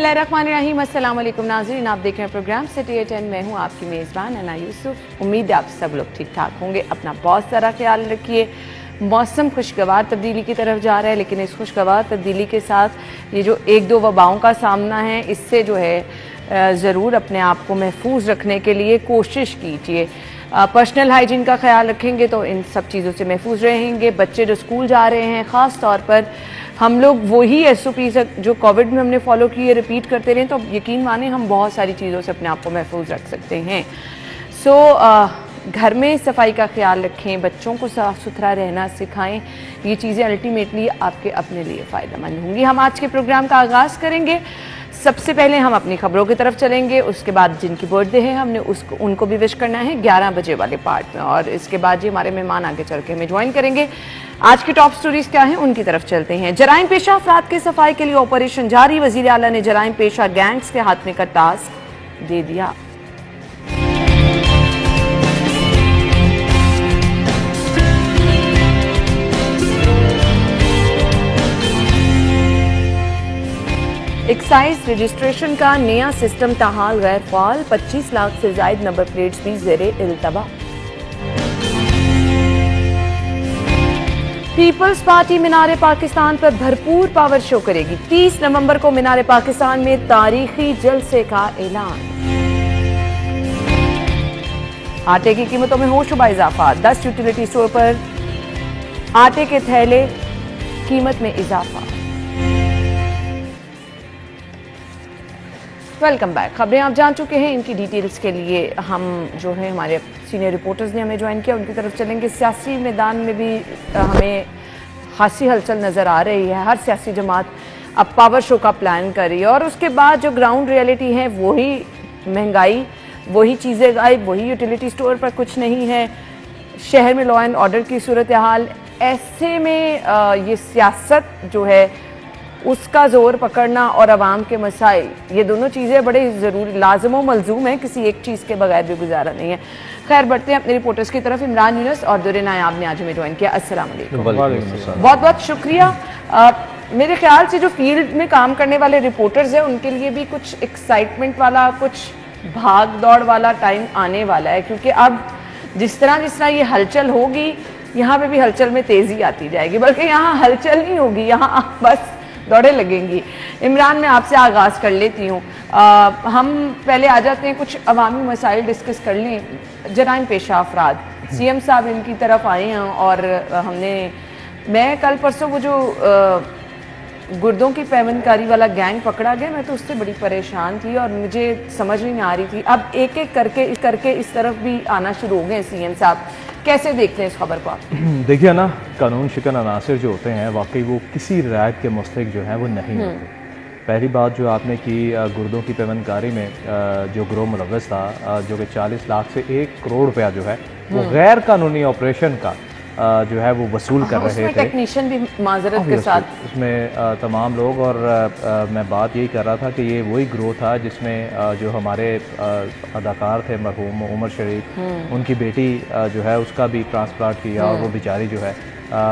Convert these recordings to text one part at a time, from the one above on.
बिस्मिल्लाहिर्रहमानिर्रहीम। अस्सलाम वालेकुम नाज़रीन, आप देख रहे हैं प्रोग्राम सिटी 10। मैं हूँ आपकी मेज़बान अना यूसुफ। उम्मीद है आप सब लोग ठीक ठाक होंगे। अपना बहुत सारा ख्याल रखिए। मौसम खुशगवार तब्दीली की तरफ जा रहा है, लेकिन इस खुशगवार तब्दीली के साथ ये जो एक दो वबाओं का सामना है, इससे जो है ज़रूर अपने आप को महफूज रखने के लिए कोशिश कीजिए। पर्सनल हाइजीन का ख्याल रखेंगे तो इन सब चीज़ों से महफूज रहेंगे। बच्चे जो स्कूल जा रहे हैं, ख़ास तौर पर हम लोग वही SOP जो कोविड में हमने फॉलो किए रिपीट करते रहें, तो यकीन माने हम बहुत सारी चीज़ों से अपने आप को महफूज रख सकते हैं। घर में सफाई का ख्याल रखें, बच्चों को साफ़ सुथरा रहना सिखाएं। ये चीज़ें अल्टीमेटली आपके अपने लिए फ़ायदेमंद होंगी। हम आज के प्रोग्राम का आगाज़ करेंगे। सबसे पहले हम अपनी खबरों की तरफ चलेंगे, उसके बाद जिनकी बर्थडे है हमने उनको भी विश करना है 11 बजे वाले पार्ट में, और इसके बाद जी हमारे मेहमान आगे चल के हमें ज्वाइन करेंगे। आज की टॉप स्टोरीज क्या हैं उनकी तरफ चलते हैं। जराइम पेशा अफराद के सफाई के लिए ऑपरेशन जारी। वजीर आला ने जराइम पेशा गैंग्स के हाथ में का टास्क दे दिया। एक्साइज रजिस्ट्रेशन का नया सिस्टम ताहाल गैर फाल। 25 लाख से ज्यादा नंबर प्लेट्स भी ज़ेरे इल्तवा। पीपल्स पार्टी मीनार पाकिस्तान पर भरपूर पावर शो करेगी। 30 नवंबर को मीनार पाकिस्तान में तारीखी जलसे का ऐलान। आटे की कीमतों में हो शुबा इजाफा। 10 यूटिलिटी स्टोर पर आटे के थैले कीमत में इजाफा। Welcome back. खबरें आप जान चुके हैं, इनकी डिटेल्स के लिए हम जो है हमारे सीनियर रिपोर्टर्स ने हमें ज्वाइन किया, उनकी तरफ चलेंगे। सियासी मैदान में भी हमें खासी हलचल नज़र आ रही है। हर सियासी जमात अब पावर शो का प्लान कर रही है, और उसके बाद जो ग्राउंड रियलिटी है वही महंगाई, वही चीज़ें गायब, वही यूटिलिटी स्टोर पर कुछ नहीं है, शहर में लॉ एंड ऑर्डर की सूरत हाल। ऐसे में ये सियासत जो है उसका जोर पकड़ना और आवाम के मसाइल, ये दोनों चीज़ें बड़े ज़रूरी लाजम व मलजूम है। किसी एक चीज़ के बगैर भी गुजारा नहीं है। खैर, बढ़ते हैं अपने रिपोर्टर्स की तरफ। इमरान यूनुस और दुर्रे नायाब ने आज हमें ज्वाइन किया। अस्सलाम वालेकुम। बहुत बहुत शुक्रिया। मेरे ख्याल से जो फील्ड में काम करने वाले रिपोर्टर्स हैं उनके लिए भी कुछ एक्साइटमेंट वाला, कुछ भाग दौड़ वाला टाइम आने वाला है, क्योंकि अब जिस तरह ये हलचल होगी, यहाँ पे भी हलचल में तेज़ी आती जाएगी। बल्कि यहाँ हलचल नहीं होगी, यहाँ बस दौड़े लगेंगी। इमरान, मैं आपसे आगाज़ कर लेती हूँ। हम पहले आ जाते हैं, कुछ अवामी मसाइल डिस्कस कर लें। जराइम पेशा अफराद, CM साहब इनकी तरफ आए हैं, और मैं कल परसों वो जो गुर्दों की पैवंदकारी वाला गैंग पकड़ा गया, मैं तो उससे बड़ी परेशान थी और मुझे समझ नहीं आ रही थी। अब एक एक करके इस तरफ भी आना शुरू हो गए। CM साहब, कैसे देखते हैं इस खबर को आप? देखिए ना, कानून शिकन अनासर जो होते हैं वाकई वो किसी रियायत के मुस्तहिक जो है वो नहीं होते। पहली बात जो आपने की, गुर्दों की पैवंदकारी में जो गिरोह मुलव्वस था, जो कि 40 लाख से 1 करोड़ रुपया जो है वो गैर कानूनी ऑपरेशन का जो है वो वसूल कर रहे थे। टेक्नीशियन भी माजरत के साथ उसमें तमाम लोग, और मैं बात यही कर रहा था कि ये वही ग्रोह था जिसमें जो हमारे अदाकार थे मरहूम उमर शरीफ, उनकी बेटी जो है उसका भी ट्रांसप्लांट किया, और वो बेचारी जो है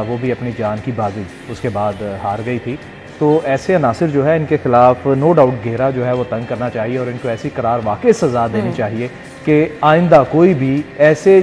वो भी अपनी जान की बाजी उसके बाद हार गई थी। तो ऐसे अनासिर जो है इनके खिलाफ नो डाउट घेरा जो है वो तंग करना चाहिए, और इनको ऐसी करार वाकई सज़ा देनी चाहिए कि आइंदा कोई भी ऐसे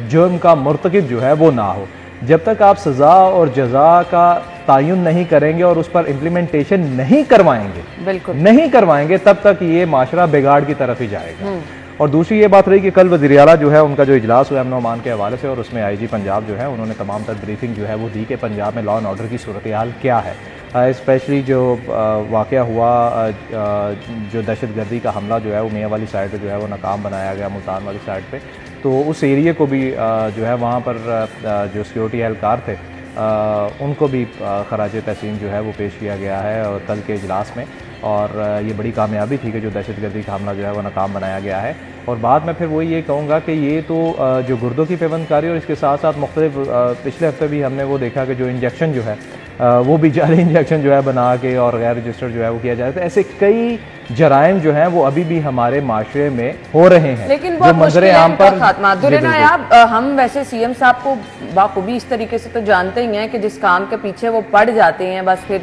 जुर्म का मुर्तकिब जो है वो ना हो। जब तक आप सज़ा और जज़ा का तयन नहीं करेंगे और उस पर इम्प्लीमेंटेशन नहीं करवाएंगे, तब तक ये माशरा बिगाड़ की तरफ ही जाएगा। और दूसरी ये बात रही कि कल वज़ीर आला जो है उनका जो इजलास हुआ अमन अमान के हवाले से, और उसमें IG पंजाब जो है उन्होंने तमाम तर ब्रीफिंग जो है वो दी कि पंजाब में लॉ एंड ऑर्डर की सूरत हाल क्या है। स्पेशली जो वाक़या हुआ, जो दहशतगर्दी का हमला जो है वो मियाँ वाली साइड पे जो है वो नाकाम बनाया गया, मुल्तान वाली साइड पे, तो उस एरिए को भी जो है वहाँ पर जो सिक्योरिटी एहलकार थे उनको भी खराज तहसीन जो है वो पेश किया गया है और कल के इजलास में। और ये बड़ी कामयाबी थी कि जो दहशतगर्दी का हमला जो है वो नाकाम बनाया गया है। और बाद में फिर वही ये कहूँगा कि ये तो जो गुर्दों की पैवंदकारी, और इसके साथ साथ मुख्तलिफ पिछले हफ्ते भी हमने वो देखा कि जो इंजेक्शन जो है वो भी जाली इंजेक्शन जो है बना के और गैर रजिस्टर्ड जो है वो किया जाता है। तो ऐसे कई जराइम जो हैं वो अभी भी हमारे माशरे में हो रहे हैं, लेकिन बहुत मुश्किल है इनका खात्मा। नायाब, हम वैसे CM साहब को बाखूबी इस तरीके से तो जानते ही हैं कि जिस काम के पीछे वो पड़ जाते हैं बस फिर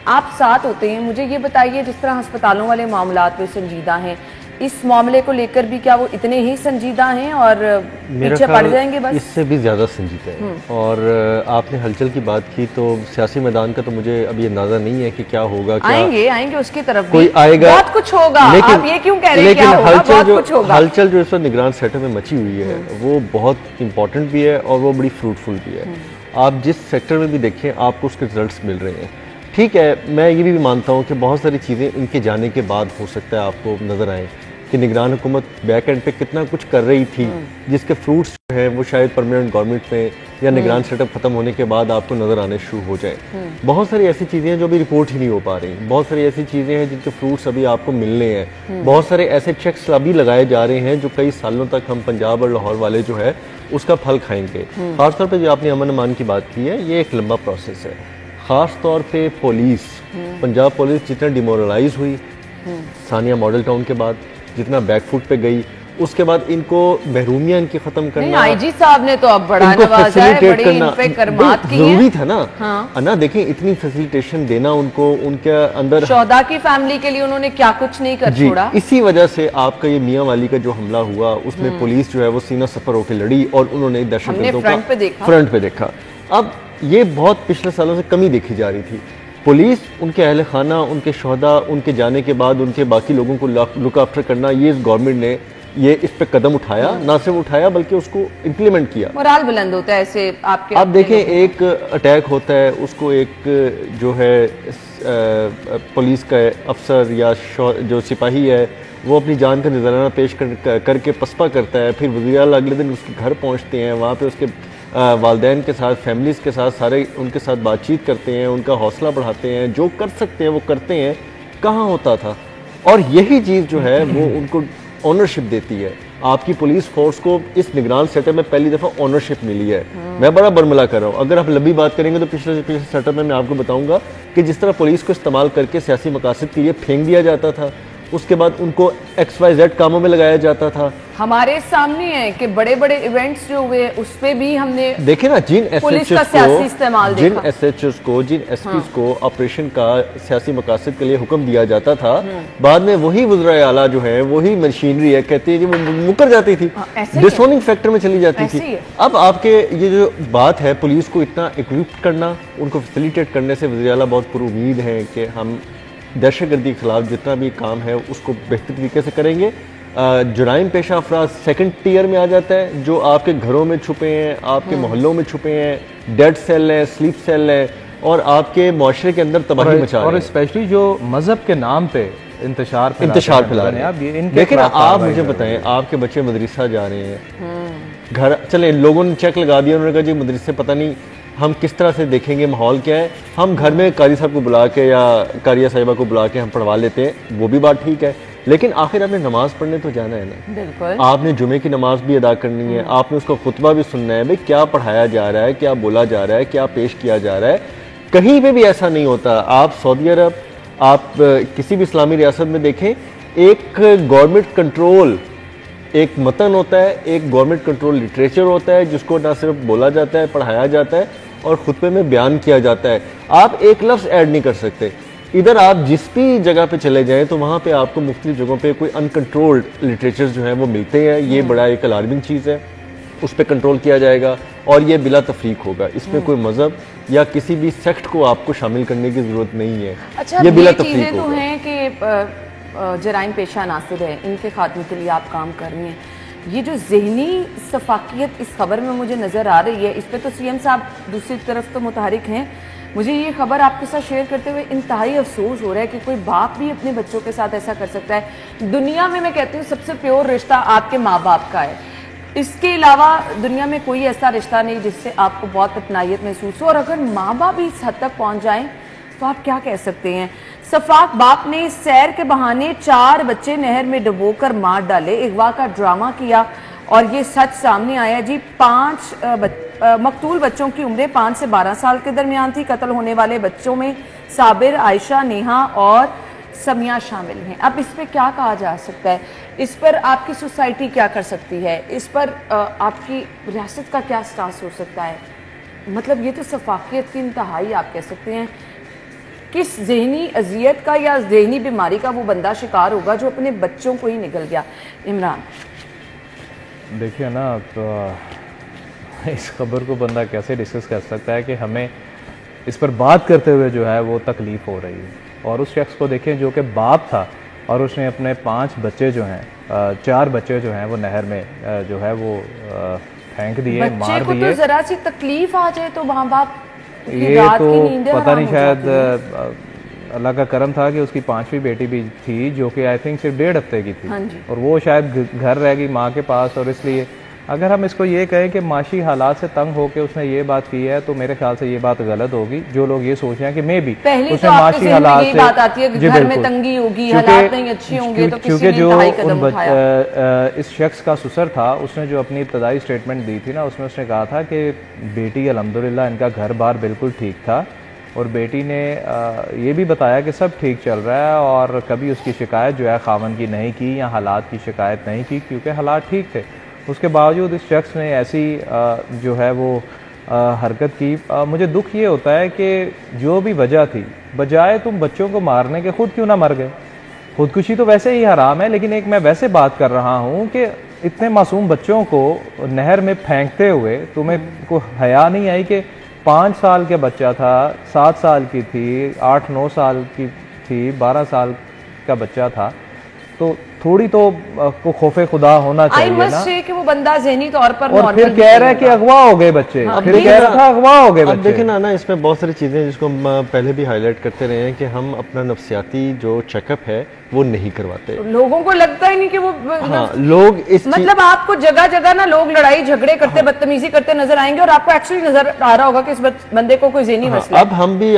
आप साथ होते हैं, मुझे ये बताइए जिस तरह अस्पतालों वाले मामलात में संजीदा हैं, इस मामले को लेकर भी क्या वो इतने ही संजीदा हैं और पीछे पड़ जाएंगे? बस इससे भी ज़्यादा संजीदा है। और आपने हलचल की बात की तो सियासी मैदान का तो मुझे अभी अंदाजा नहीं है कि क्या होगा। आएंगे उसकी तरफ कोई भी आएगा, बहुत कुछ होगा। आप ये क्यों कह रहे हैं? लेकिन हलचल जो इस वक्त निगरान सेक्टर में मची हुई है वो बहुत इंपॉर्टेंट भी है और वो बड़ी फ्रूटफुल भी है। आप जिस सेक्टर में भी देखें आपको उसके रिजल्ट्स मिल रहे हैं। ठीक है, मैं ये भी मानता हूँ कि बहुत सारी चीज़ें इनके जाने के बाद हो सकता है आपको नज़र आए कि निगरान हुकूमत बैक एंड पे कितना कुछ कर रही थी, जिसके फ्रूट्स जो है वो शायद परमानेंट गवर्नमेंट में या निगरान सेटअप खत्म होने के बाद आपको नज़र आने शुरू हो जाए। बहुत सारी ऐसी चीज़ें हैं जो अभी रिपोर्ट ही नहीं हो पा रही, बहुत सारी ऐसी चीज़ें हैं जिनके फ्रूट्स अभी आपको मिलने हैं, बहुत सारे ऐसे चेक्स अभी लगाए जा रहे हैं जो कई सालों तक हम पंजाब और लाहौर वाले जो है उसका फल खाएंगे। खासतौर पर जो आपने अमन अमान की बात की है, ये एक लंबा प्रोसेस है। ख़ास तौर पे पुलिस, पंजाब पुलिस जितना डिमोरलाइज हुई सानिया मॉडल टाउन के बाद, जितना बैकफुट पे गई, उसके बाद इनको महरूमिया इनकी खत्म करना, आईजी साहब ने तो अब बड़ा नवाजा है, बड़ी इन पे करमात की जरूरी था ना। हाँ। ना देखें इतनी फैसिलिटेशन देना उनको, उनके अंदर शौदा की फैमिली के लिए उन्होंने क्या कुछ नहीं कर छोड़ा। इसी वजह से आपका ये मियां वाली का जो हमला हुआ उसमें पुलिस जो है वो सीना सफर होकर लड़ी और उन्होंने दहशतगर्दों का फ्रंट पे देखा। अब ये बहुत पिछले सालों से कमी देखी जा रही थी। पुलिस, उनके अहल खाना, उनके शोहदा, उनके जाने के बाद उनके बाकी लोगों को लुक आफ्टर करना, ये इस गवर्नमेंट ने ये इस पे कदम उठाया, ना सिर्फ उठाया बल्कि उसको इम्प्लीमेंट किया। मोराल बुलंद होता है ऐसे आपके। आप देखें एक अटैक होता है, उसको एक जो है पुलिस का अफसर या जो सिपाही है वो अपनी जान का नजराना पेश करके पसपा करता है, फिर वज़ीर आला अगले दिन उसके घर पहुंचते हैं, वहाँ पे उसके वालदैन के साथ, फैमिलीज़ के साथ, सारे उनके साथ बातचीत करते हैं, उनका हौसला बढ़ाते हैं, जो कर सकते हैं वो करते हैं। कहाँ होता था? और यही चीज़ जो है वो उनको ऑनरशिप देती है। आपकी पुलिस फोर्स को इस निगरान सेटअप में पहली दफ़ा ऑनरशिप मिली है। मैं बड़ा बरमला कर रहा हूँ। अगर आप लंबी बात करेंगे तो पिछले सेटअप में मैं आपको बताऊंगा कि जिस तरह पुलिस को इस्तेमाल करके सियासी मकासद के लिए फेंक दिया जाता था, उसके बाद उनको XYZ कामों में लगाया जाता था। हमारे सामने है कि बड़े बड़े इवेंट्स जो हुए उस पे भी हमने देखे ना, जिन SHOs को, जिन SPs को ऑपरेशन का सियासी मकासद के लिए हुक्म दिया जाता था, बाद में वही वज़ीर आला जो है, वही मशीनरी है, कहती है कि वो मुकर जाती थी, डिसोनिंग फैक्टर में चली जाती थी। अब आपके ये जो बात है पुलिस को इतना इक्विप करना, उनको फैसिलिटेट करने से वज़ीर आला बहुत पुरुमीद हैं कि हम दहशतगर्दी के खिलाफ जितना भी काम है उसको बेहतर तरीके से करेंगे। जुराइम पेशा अफराद सेकंड टियर में आ जाता है, जो आपके घरों में छुपे हैं, आपके मोहल्लों में छुपे हैं, डेड सेल है, स्लीप सेल है और आपके मुआशरे के अंदर तबाही मचा रहे हैं। और स्पेशली जो मजहब के नाम पे इंतशार फैला रहे हैं। देखिए ना, आप मुझे बताएं, आपके बच्चे मदरसा जा रहे हैं, घर चले, लोगों ने चेक लगा दिया, उन्होंने कहा जी मदरसे पता नहीं हम किस तरह से देखेंगे, माहौल क्या है, हम घर में कारी साहब को बुला के या कारिया साहिबा को बुला के हम पढ़वा लेते हैं, वो भी बात ठीक है, लेकिन आखिर आपने नमाज पढ़ने तो जाना है ना। बिल्कुल। आपने जुमे की नमाज भी अदा करनी है, आपने उसका खुतबा भी सुनना है, भाई क्या पढ़ाया जा रहा है, क्या बोला जा रहा है, क्या पेश किया जा रहा है। कहीं पे भी ऐसा नहीं होता। आप सऊदी अरब, आप किसी भी इस्लामी रियासत में देखें, एक गवर्नमेंट कंट्रोल एक मतन होता है, एक गवर्नमेंट कंट्रोल लिटरेचर होता है जिसको ना सिर्फ बोला जाता है, पढ़ाया जाता है और खुतबे में बयान किया जाता है। आप एक लफ्ज़ ऐड नहीं कर सकते। इधर आप जिस भी जगह पे चले जाएं तो वहाँ पे आपको मुख्तलिफ जगहों पे कोई अनकंट्रोल्ड लिटरेचर जो है वो मिलते हैं। ये बड़ा एक अलार्मिंग चीज़ है, उस पर कंट्रोल किया जाएगा और ये बिला तफरीक होगा। इसमें कोई मजहब या किसी भी सेक्ट को आपको शामिल करने की जरूरत नहीं है। अच्छा, ये बिला तफरीक होगा। तो हैं कि जराइम पेशा नासिर है, इनके खात्मे के लिए आप काम कर रही हैं। ये जो जहनी सफाकियत इस खबर में मुझे नज़र आ रही है, इस पर तो CM साहब दूसरी तरफ तो मुतहरिक हैं। मुझे ये खबर आपके साथ शेयर करते हुए इंतहाई अफसोस हो रहा है कि कोई बाप भी अपने बच्चों के साथ ऐसा कर सकता है। दुनिया में मैं कहती हूँ सबसे प्योर रिश्ता आपके माँ बाप का है, इसके अलावा दुनिया में कोई ऐसा रिश्ता नहीं जिससे आपको बहुत अपनायत महसूस हो। और अगर माँ बाप भी इस हद तक पहुँच जाएँ तो आप क्या कह सकते हैं। सफाक बाप ने सैर के बहाने 4 बच्चे नहर में डुबोकर मार डाले, अगवा का ड्रामा किया और ये सच सामने आया जी। 5 मकतूल बच्चों की उम्रें 5 से 12 साल के दरमियान थी। कत्ल होने वाले बच्चों में साबिर, आयशा, नेहा और समिया शामिल हैं। अब इस पर क्या कहा जा सकता है, इस पर आपकी सोसाइटी क्या कर सकती है, इस पर आपकी रियासत का क्या स्टांस हो सकता है? मतलब ये तो सफाकियत की इंतहाई आप कह सकते हैं। किस जहनी अजियत का या जहनी बीमारी का वो बंदा शिकार होगा जो अपने बच्चों को ही निकल गया। इमरान, देखिए ना, तो इस खबर को बंदा कैसे डिस्कस कर सकता है कि हमें इस पर बात करते हुए जो है वो तकलीफ़ हो रही है। और उस शख्स को देखें जो कि बाप था और उसने अपने 5 बच्चे जो हैं, 4 बच्चे जो हैं वो नहर में जो है वो फेंक दिए, मार बच्चे को तो जरा सी तकलीफ आ जाए तो माँ बाप की ये रात तो की नींदें पता हराम नहीं, हो शायद जाती हैं। अल्लाह का करम था कि उसकी 5वीं बेटी भी थी जो कि आई थिंक सिर्फ 1.5 हफ्ते की थी। हाँ जी। और वो शायद घर रह गई माँ के पास। और इसलिए अगर हम इसको ये कहें कि माशी हालात से तंग होकर उसने ये बात की है तो मेरे ख्याल से ये बात गलत होगी। जो लोग ये सोच रहे हैं कि मे भी पहली उसने तो आपके माशी ज़हन में हालात यही से, बात आती है कि जी घर में बिल्कुल, तंगी होगी, क्योंकि- हालात नहीं अच्छे होंगे तो किसी ने जो इंतहाई कदम उठाया। इस शख्स का ससुर था उसने जो अपनी इब्तदाई स्टेटमेंट दी थी ना, उसमें उसने कहा था कि बेटी अल्हम्दुलिल्लाह इनका घर बार बिल्कुल ठीक था और बेटी ने ये भी बताया कि सब ठीक चल रहा है और कभी उसकी शिकायत जो है खावन की नहीं की या हालात की शिकायत नहीं की क्योंकि हालात ठीक थे। उसके बावजूद इस शख्स ने ऐसी जो है वो हरकत की। मुझे दुख ये होता है कि जो भी वजह थी, बजाय तुम बच्चों को मारने के खुद क्यों ना मर गए। खुदकुशी तो वैसे ही हराम है, लेकिन एक मैं वैसे बात कर रहा हूँ कि इतने मासूम बच्चों को नहर में फेंकते हुए तुम्हें को हया नहीं आई कि 5 साल के बच्चा था, 7 साल की थी, 8-9 साल की थी, 12 साल का बच्चा था, तो थोड़ी तो को खौफे खुदा होना चाहिए ना। कि वो बंदा ज़हनी तौर पर और फिर कह रहा है कि अगवा हो गए बच्चे, फिर कह रहा था अगवा हो गए अब बच्चे। देखें ना इसमें बहुत सारी चीज़ें हैं जिसको हम पहले भी हाईलाइट करते रहे हैं कि हम अपना नफ्सियाती जो चेकअप है वो नहीं करवाते। लोगों को लगता ही नहीं कि वो हाँ, लोग इस मतलब आपको जगह जगह ना लोग लड़ाई झगड़े करते, बदतमीजी करते नजर आएंगे और आपको एक्चुअली नजर आ रहा होगा कि इस बंदे को कोई ज़हनी मसला है। अब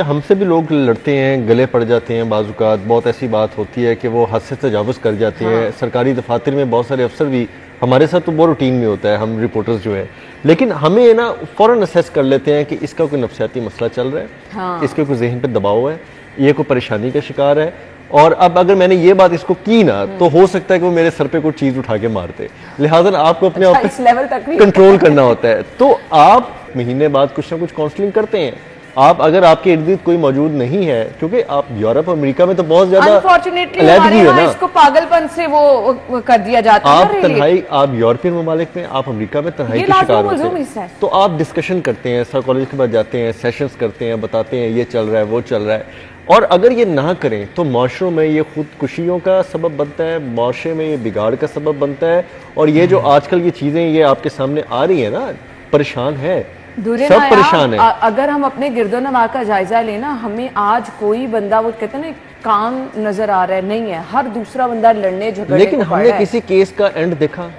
हमसे भी लोग लड़ते हैं, गले पड़ जाते हैं, बाजुकात बहुत ऐसी बात होती है कि वो हद से तजावुज़ कर जाते हैं। सरकारी दफातर में बहुत सारे अफसर भी, हमारे साथ तो बहुत रूटीन में होता है, हम रिपोर्टर्स जो है, लेकिन हमें ना फौरन असेस कर लेते हैं कि इसका कोई नफ्सियाती मसला चल रहा है, हाँ। इसके कोई जहन पे दबाव है, ये कोई परेशानी का शिकार है। और अब अगर मैंने ये बात इसको की ना तो हो सकता है कि वो मेरे सर पे कोई चीज उठा के मारते। लिहाजा आपको अपने आप इस लेवल तक भी कंट्रोल करना होता है। तो आप महीने बाद कुछ ना कुछ काउंसलिंग करते हैं। आप अगर आपके इर्द गिर्द कोई मौजूद नहीं है, क्योंकि आप यूरोप अमेरिका में तो बहुत ज्यादा अनफॉर्चुनेटली हमारे यहाँ इसको पागलपन से वो कर दिया जाता है। आप तन्हाई, आप यूरोपियन ममालिक में, आप अमेरिका में तन्हाई के शिकार होते हैं, तो आप डिस्कशन करते हैं, साइकोलॉजिस्ट के पास जाते हैं, सेशंस करते हैं, बताते हैं ये चल रहा है वो चल रहा है। और अगर ये ना करें तो माशरों में ये खुदकुशियों का सबब बनता है, माशरे में ये बिगाड़ का सबब बनता है। और ये जो आजकल ये चीजें ये आपके सामने आ रही है ना, परेशान है, सब परेशान है। अगर हम अपने गिरदोनवा का जायजा लेना, हमें आज कोई बंदा वो कहते हैं ना काम नजर आ रहा है नहीं है, हर दूसरा बंदा लड़ने झगड़ने। लेकिन हमने किसी केस का एंड देखा,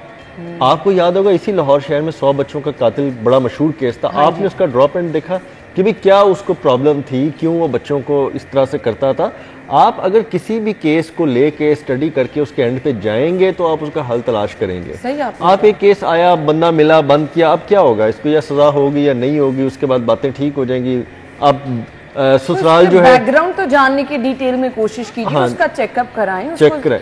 आपको याद होगा इसी लाहौर शहर में 100 बच्चों का कातिल बड़ा मशहूर केस था। आपने उसका ड्रॉप एंड देखा कि भाई क्या उसको प्रॉब्लम थी, क्यों वो बच्चों को इस तरह से करता था। आप अगर किसी भी केस को लेके स्टडी करके उसके एंड पे जाएंगे तो आप उसका हल तलाश करेंगे। सही आप एक केस आया, बंदा मिला, बंद किया, अब क्या होगा, इसको या सजा होगी या नहीं होगी, उसके बाद बातें ठीक हो जाएंगी। अब ससुराल जो है, बैकग्राउंड तो जानने की डिटेल में कोशिश कीजिए, उसका चेकअप कराएं, चेक करें।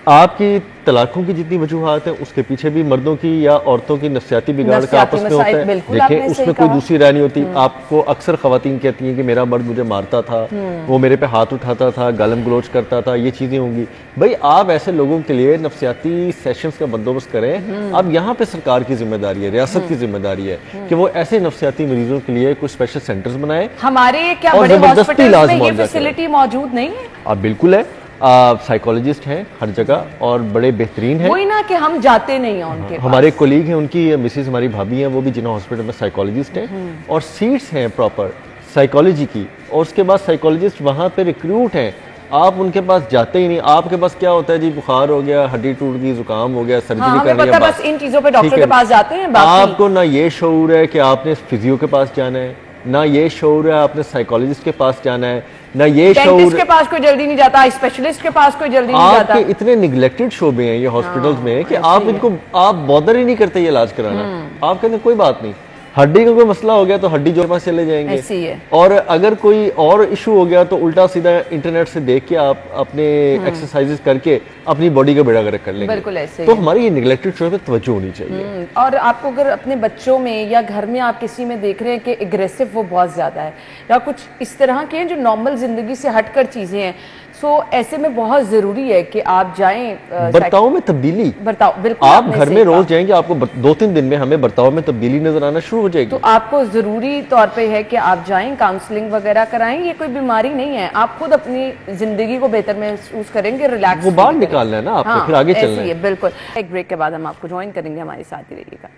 आपकी तलाकों की जितनी वजूहात है उसके पीछे भी मर्दों की या औरतों की नफ्सियाती बिगाड़ का आपस में होता है। देखें उसमें कोई दूसरी राय नहीं होती। आपको अक्सर खवातीन कहती हैं कि मेरा मर्द मुझे मारता था, वो मेरे पे हाथ उठाता था, गालम गलोच करता था, ये चीजें होंगी। भाई आप ऐसे लोगों के लिए नफ्सियाती सेशंस का बंदोबस्त करें। अब यहाँ पे सरकार की जिम्मेदारी है, रियासत की जिम्मेदारी है कि वो ऐसे नफ्सियाती मरीजों के लिए कुछ स्पेशल सेंटर्स बनाए। हमारे क्या बड़े हॉस्पिटल में ये फैसिलिटी मौजूद नहीं है? आप बिल्कुल है, साइकोलॉजिस्ट हैं हर जगह और बड़े बेहतरीन हैं। वही ना कि हम जाते नहीं हैं उनके पास। हमारे कोलीग हैं, उनकी मिसेज हमारी भाभी हैं, वो भी जिन्ना हॉस्पिटल में साइकोलॉजिस्ट हैं और सीट्स हैं प्रॉपर साइकोलॉजी की। और उसके बाद साइकोलॉजिस्ट वहाँ पे रिक्रूट हैं। आप उनके पास जाते ही नहीं। आपके पास क्या होता है जी, बुखार हो गया, हड्डी टूट गई, जुकाम हो गया, सर्जरी करनी है, बस इन चीजों पे डॉक्टर के पास जाते हैं। आपको ना ये शऊर है कि आपने फिजियो के पास जाना है, ना ये शऊर है आपने साइकोलॉजिस्ट के पास जाना है, ना ये शऊर के पास कोई जल्दी नहीं जाता, स्पेशलिस्ट के पास कोई जल्दी नहीं जाता। आपके इतने निगलेक्टेड शोबे हैं ये हॉस्पिटल्स में कि आप इनको आप बॉदर ही नहीं करते ये इलाज कराना। आप कहते हैं कोई बात नहीं, हड्डी का कोई मसला हो गया तो हड्डी जो पास चले जाएंगे, ऐसी है। और अगर कोई और इशू हो गया तो उल्टा सीधा इंटरनेट से देख के आप अपने एक्सरसाइजेस करके अपनी बॉडी का बेड़ा गर्क कर लेंगे। बिल्कुल ऐसे तो हमारी ये निगलेक्टेड चॉइस पे तवज्जो होनी चाहिए। और आपको अगर अपने बच्चों में या घर में आप किसी में देख रहे हैं कि एग्रेसिव वो बहुत ज्यादा है या कुछ इस तरह के हैं जो नॉर्मल जिंदगी से हटकर चीजें हैं, सो ऐसे में बहुत जरूरी है कि आप जाएं बर्ताव में तब्दीली। बर्ताव बिल्कुल आप आपने घर सही में कहा। रोज जाएंगे, आपको 2-3 दिन में हमें बर्ताव में तब्दीली नजर आना शुरू हो जाएगी। तो आपको जरूरी तौर पे है कि आप जाएं, काउंसलिंग वगैरह कराएं। ये कोई बीमारी नहीं है, आप खुद अपनी जिंदगी को बेहतर महसूस करेंगे, रिलैक्स वो बाहर निकालना है ना आपने, फिर आगे चलना है। बिल्कुल। एक ब्रेक के बाद हम आपको ज्वाइन करेंगे, हमारे साथ ही रहिएगा।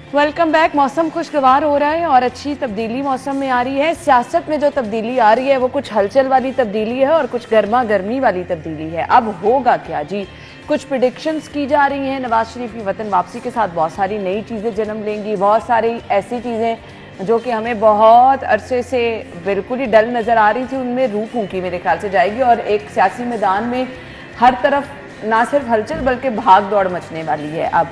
Welcome back. मौसम खुशगवार हो रहा है और अच्छी तब्दीली मौसम में आ रही है। सियासत में जो तब्दीली आ रही है वो कुछ हलचल वाली तब्दीली है और कुछ गर्मा गर्मी वाली तब्दीली है। अब होगा क्या जी? कुछ प्रिडिक्शंस की जा रही हैं। नवाज शरीफ की वतन वापसी के साथ बहुत सारी नई चीज़ें जन्म लेंगी, बहुत सारी ऐसी चीज़ें जो कि हमें बहुत अरसे से बिल्कुल ही डल नज़र आ रही थी, उनमें रूह फूंकी मेरे ख्याल से जाएगी और एक सियासी मैदान में हर तरफ ना सिर्फ हलचल बल्कि भाग दौड़ मचने वाली है। अब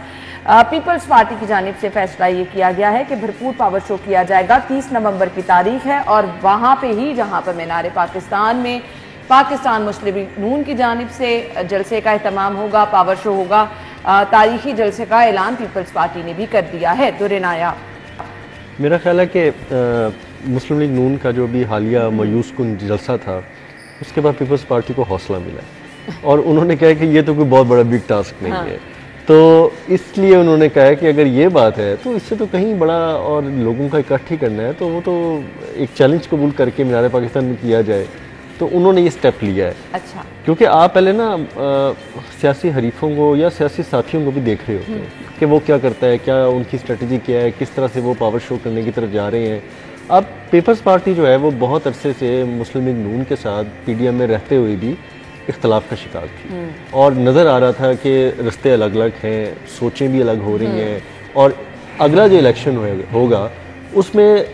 पीपल्स पार्टी की जानिब से फैसला ये किया गया है कि भरपूर पावर शो किया जाएगा। 30 नवंबर की तारीख है और वहाँ पे ही जहाँ पर मीनार पाकिस्तान में पाकिस्तान मुस्लिम लीग नून की जानिब से जलसे का एहतमाम होगा, पावर शो होगा। तारीखी जलसे का ऐलान पीपल्स पार्टी ने भी कर दिया है। दुरेनाया, मेरा ख्याल है कि मुस्लिम लीग नून का जो भी हालिया मायूस कुन जलसा था, उसके बाद पीपल्स पार्टी को हौसला मिला और उन्होंने कहा कि ये तो कोई बहुत बड़ा बिग टास्क नहीं है। तो इसलिए उन्होंने कहा कि अगर ये बात है तो इससे तो कहीं बड़ा और लोगों का इकट्ठी करना है, तो वो तो एक चैलेंज कबूल करके मीनार पाकिस्तान में किया जाए। तो उन्होंने ये स्टेप लिया है। अच्छा, क्योंकि आप पहले ना सियासी हरीफों को या सियासी साथियों को भी देख रहे होते हैं कि वो क्या करता है, क्या उनकी स्ट्रेटजी क्या है, किस तरह से वो पावर शो करने की तरफ जा रहे हैं। अब पीपल्स पार्टी जो है वो बहुत अरसे से मुस्लिम लीग नून के साथ पीडीएम में रहते हुए भी इख्तलाफ का शिकार थी और नज़र आ रहा था कि रास्ते अलग अलग हैं, सोचें भी अलग हो रही हैं और अगला जो इलेक्शन होगा उसमें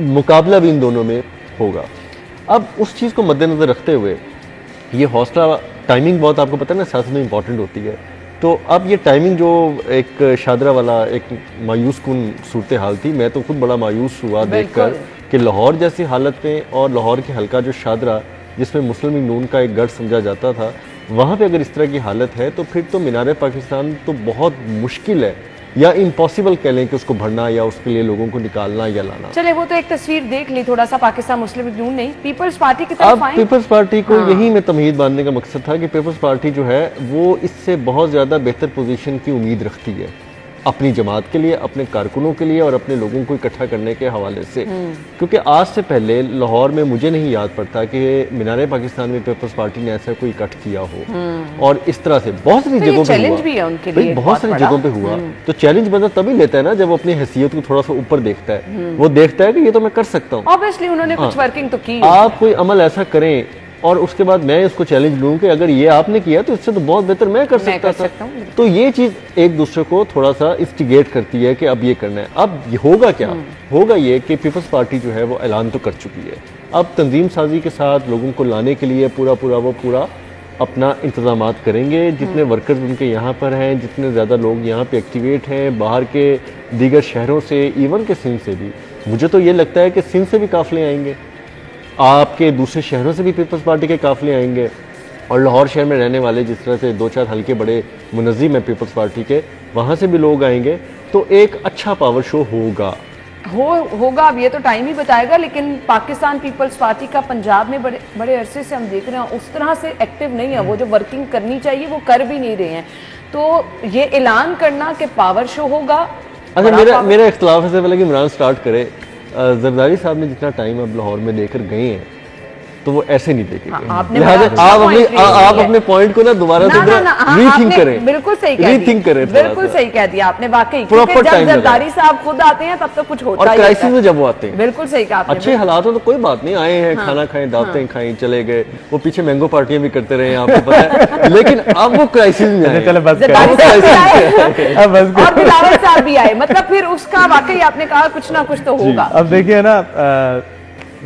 मुकाबला भी इन दोनों में होगा। अब उस चीज़ को मद्देनज़र रखते हुए ये हौसला, टाइमिंग बहुत आपको पता है ना सियासत में इंपॉर्टेंट होती है। तो अब ये टाइमिंग जो एक शादरा वाला एक मायूस कुन सूरत हाल थी, मैं तो खुद बड़ा मायूस हुआ देखकर कि लाहौर जैसी हालत में और लाहौर के हल्का जो शादरा जिसमें मुस्लिम लीग नून का एक गढ़ समझा जाता था, वहाँ पे अगर इस तरह की हालत है तो फिर तो मीनार पाकिस्तान तो बहुत मुश्किल है या इम्पॉसिबल कह लें कि उसको भरना या उसके लिए लोगों को निकालना या लाना। चले वो तो एक तस्वीर देख ली थोड़ा सा पाकिस्तान मुस्लिम लीग नून नहीं, पीपल्स पार्टी की तरफ अब आए। पीपल्स पार्टी को यही में तमहीद बांधने का मकसद था कि पीपल्स पार्टी जो है वो इससे बहुत ज़्यादा बेहतर पोजीशन की उम्मीद रखती है अपनी जमात के लिए, अपने कारकुनों के लिए और अपने लोगों को इकट्ठा करने के हवाले से। क्योंकि आज से पहले लाहौर में मुझे नहीं याद पड़ता कि मीनार पाकिस्तान में पीपल्स पार्टी ने ऐसा कोई इकट्ठ किया हो और इस तरह से बहुत सारी जगहों पे हुआ। भी है उनके लिए बहुत सारी जगहों पे हुआ। तो चैलेंज बंदा तभी लेता है ना जब वो अपनी हैसियत को थोड़ा सा ऊपर देखता है, वो देखता है कि ये तो मैं कर सकता हूँ। ऑब्वियसली उन्होंने कुछ वर्किंग तो की। आप कोई अमल ऐसा करें और उसके बाद मैं इसको चैलेंज लूं कि अगर ये आपने किया तो इससे तो बहुत बेहतर मैं कर सकता था। तो ये चीज एक दूसरे को थोड़ा सा इंस्टिगेट करती है कि अब ये करना है। अब ये होगा क्या? होगा ये कि पीपल्स पार्टी जो है वो ऐलान तो कर चुकी है, अब तंजीम साजी के साथ लोगों को लाने के लिए पूरा अपना इंतजामात करेंगे। जितने वर्कर्स उनके यहाँ पर हैं, जितने ज़्यादा लोग यहाँ पे एक्टिवेट हैं बाहर के दीगर शहरों से, इवन के सिंध से भी, मुझे तो ये लगता है कि सिंध से भी काफिले आएंगे, आपके दूसरे शहरों से भी पीपल्स पार्टी के काफिले आएंगे और लाहौर शहर में रहने वाले जिस तरह से 2-4 हल्के बड़े मुनज़्ज़िम हैं पीपल्स पार्टी के, वहाँ से भी लोग आएंगे। तो एक अच्छा पावर शो होगा। अब ये तो टाइम ही बताएगा, लेकिन पाकिस्तान पीपल्स पार्टी का पंजाब में बड़े अरसे से हम देख रहे हैं उस तरह से एक्टिव नहीं है। वो जो वर्किंग करनी चाहिए वो कर भी नहीं रहे हैं। तो ये ऐलान करना कि पावर शो होगा। अच्छा, मेरा इख्तलाफ है पहले कि इमरान स्टार्ट करे। जरदारी साहब ने जितना टाइम अब लाहौर में देकर गए हैं तो वो ऐसे नहीं देखेंगे। आप अपने पॉइंट को ना दोबारा से रीथिंक करें। बिल्कुल सही कह दिया आपने, वाकई प्रॉपर टाइम। जरदारी साहब खुद आते हैं तब तो कुछ होता और क्राइसिस में जब वो आते हैं, बिल्कुल सही कहा आपने। अच्छे हालात हो तो कोई बात नहीं, आए हैं खाना खाएं, दावतें खाएं, चले गए। वो पीछे मैंगो पार्टियां भी करते रहे, आपको पता है। लेकिन अब वो क्राइसिस में आए, और बिलावल साहब भी आए, मतलब फिर उसका वाकई आपने कहा कुछ ना कुछ तो होगा। अब देखिए ना,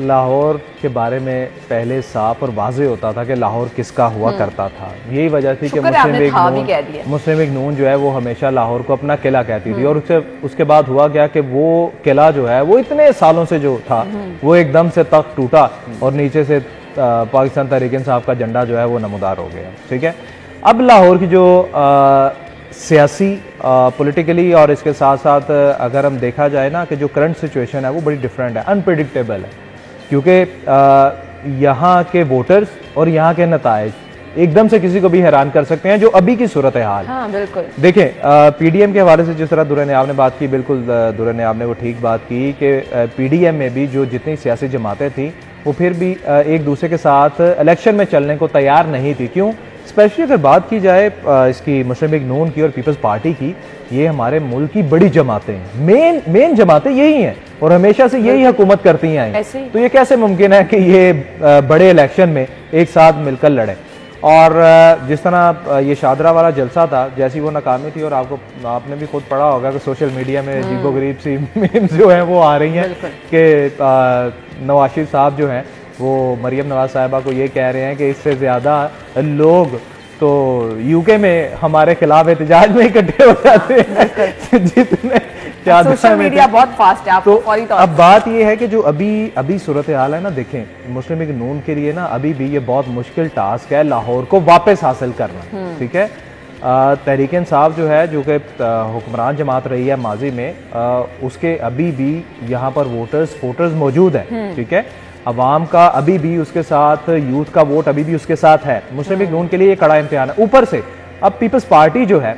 लाहौर के बारे में पहले साफ और वाज़ेह होता था कि लाहौर किसका हुआ करता था। यही वजह थी कि मुस्लिम लीग नून जो है वो हमेशा लाहौर को अपना किला कहती थी। और उसके बाद हुआ क्या कि वो किला जो है वो इतने सालों से जो था वो एकदम से तख्त टूटा और नीचे से पाकिस्तान तहरीक इंसाफ का झंडा जो है वो नमूदार हो गया। ठीक है, अब लाहौर की जो सियासी पॉलिटिकली और इसके साथ साथ अगर हम देखा जाए ना कि जो करंट सिचुएशन है वो बड़ी डिफरेंट है, अनप्रिडिक्टेबल है, क्योंकि यहाँ के वोटर्स और यहाँ के नताइज एकदम से किसी को भी हैरान कर सकते हैं जो अभी की सूरत हाल। हाँ, बिल्कुल। देखें, पीडीएम के हवाले से जिस तरह दुर्र नियाब ने बात की, बिल्कुल दुर्र नियाब ने वो ठीक बात की कि पीडीएम में भी जो जितनी सियासी जमातें थी वो फिर भी एक दूसरे के साथ इलेक्शन में चलने को तैयार नहीं थी। क्यों? स्पेशली अगर बात की जाए इसकी मुस्लिम लीग नून की और पीपल्स पार्टी की, ये हमारे मुल्क की बड़ी जमातें हैं, मेन जमातें यही हैं और हमेशा से यही हुकूमत करती हैं आई। तो ये कैसे मुमकिन है कि ये बड़े इलेक्शन में एक साथ मिलकर लड़े? और जिस तरह ये शादरा वाला जलसा था, जैसी वो नाकामी थी, और आपने भी खुद पढ़ा होगा कि सोशल मीडिया में अजीबो गरीब सी मीम्स जो हैं वो आ रही हैं कि नवाज शरीफ साहब जो हैं वो मरियम नवाज साहिबा को ये कह रहे हैं कि इससे ज़्यादा लोग तो यूके में हमारे खिलाफ एहतजाज में इकट्ठे हो जाते हैं जितने सोशल मीडिया बहुत फास्ट है। आपको तो अब बात ये है कि जो अभी सूरत हाल है ना, देखें, मुस्लिम लीग नून के लिए ना अभी भी ये बहुत मुश्किल टास्क है लाहौर को वापस हासिल करना। ठीक है, तहरीक इंसाफ जो है, जो कि हुक्मरान जमात रही है माजी में, उसके अभी भी यहाँ पर वोटर्स मौजूद हैं। ठीक है, अवाम का अभी भी उसके साथ, यूथ का वोट अभी भी उसके साथ है। मुस्लिम लीग नून के लिए ये कड़ा इम्तिहान है। ऊपर से अब पीपल्स पार्टी जो है,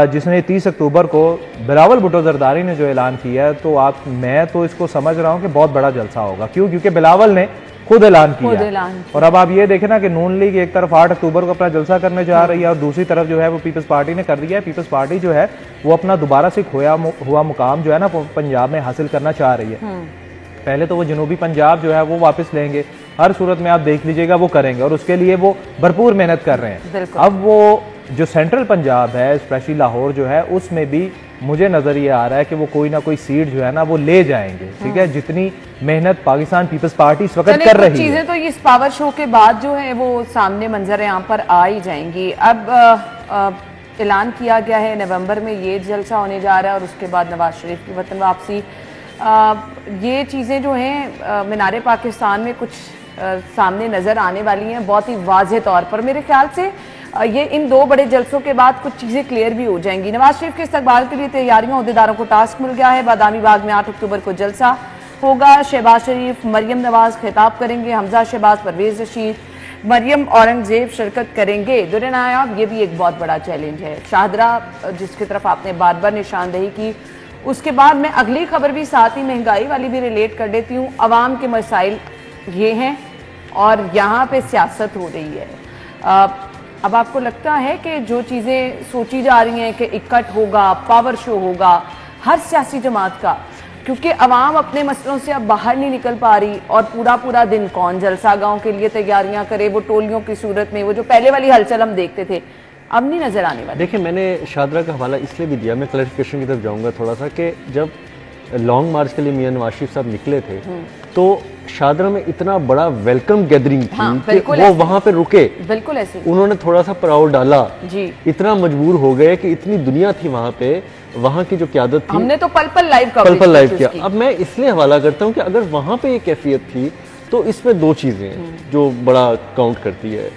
जिसने 30 अक्टूबर को बिलावल भुट्टो जरदारी ने जो ऐलान किया है, तो मैं तो इसको समझ रहा हूँ कि बहुत बड़ा जलसा होगा। क्यों? क्योंकि बिलावल ने खुद ऐलान किया। और अब आप ये देखें ना कि नून लीग एक तरफ 8 अक्टूबर को अपना जलसा करने जा रही है और दूसरी तरफ जो है वो पीपल्स पार्टी ने कर दिया है। पीपल्स पार्टी जो है वो अपना दोबारा से खोया हुआ मुकाम जो है ना पंजाब में हासिल करना चाह रही है। पहले तो वो जनूबी पंजाब जो है वो वापस लेंगे, हर सूरत में आप देख लीजिएगा वो करेंगे और उसके लिए वो भरपूर मेहनत कर रहे हैं। अब वो जो सेंट्रल पंजाब है, स्पेशली लाहौर जो है, उसमें भी मुझे नजर ये आ रहा है कि वो कोई ना कोई सीट जो है ना वो ले जाएंगे। ठीक है, जितनी मेहनत पाकिस्तान पीपल्स पार्टी इस वक्त कर रही है, चीजें तो इस पावर शो के बाद जो है वो सामने मंजर यहाँ पर आ ही जाएंगी। अब ऐलान किया गया है नवंबर में ये जलसा होने जा रहा है और उसके बाद नवाज शरीफ की वतन वापसी। ये चीज़ें जो हैं मीनारे पाकिस्तान में कुछ सामने नज़र आने वाली हैं बहुत ही वाज़ेह तौर पर। मेरे ख्याल से ये इन दो बड़े जलसों के बाद कुछ चीज़ें क्लियर भी हो जाएंगी। नवाज शरीफ के इस्तकबाल के लिए तैयारियों, अहदेदारों को टास्क मिल गया है। बादामी बाग में 8 अक्टूबर को जलसा होगा। शहबाज शरीफ, मरियम नवाज खिताब करेंगे। हमजा शहबाज, परवेज रशीद, मरियम औरंगजेब शिरकत करेंगे। दुर्र नायाब, ये भी एक बहुत बड़ा चैलेंज है। शाहदरा, जिसकी तरफ आपने बार बार निशानदेही की, उसके बाद मैं अगली खबर भी साथ ही महंगाई वाली भी रिलेट कर देती हूँ। अवाम के मसाइल ये हैं और यहाँ पे सियासत हो रही है। अब आपको लगता है कि जो चीज़ें सोची जा रही हैं कि इकट्ठ होगा, पावर शो होगा हर सियासी जमात का, क्योंकि अवाम अपने मसलों से अब बाहर नहीं निकल पा रही और पूरा दिन कौन जलसा गाँव के लिए तैयारियां करे, वो टोलियों की सूरत में, वो जो पहले वाली हलचल हम देखते थे अब नहीं नजर आने वाली। देखिए, मैंने शादरा का हवाला इसलिए भी दिया, मैं क्लैरिफिकेशन की तरफ जाऊंगा थोड़ा सा, कि जब लॉन्ग मार्च के लिए मियां नवाज शरीफ साहब निकले थे तो शादरा में इतना बड़ा वेलकम गैदरिंग थी कि वो वहां पे रुके। बिल्कुल ऐसे उन्होंने थोड़ा सा प्राउड डाला जी, इतना मजबूर हो गए कि इतनी दुनिया थी वहां पे, वहां की जो क्यादत थी, हमने तो पल लाइव किया। अब मैं इसलिए हवाला करता हूँ कि अगर वहां पे ये कैफियत थी तो इसमें दो चीजें जो बड़ा काउंट करती है,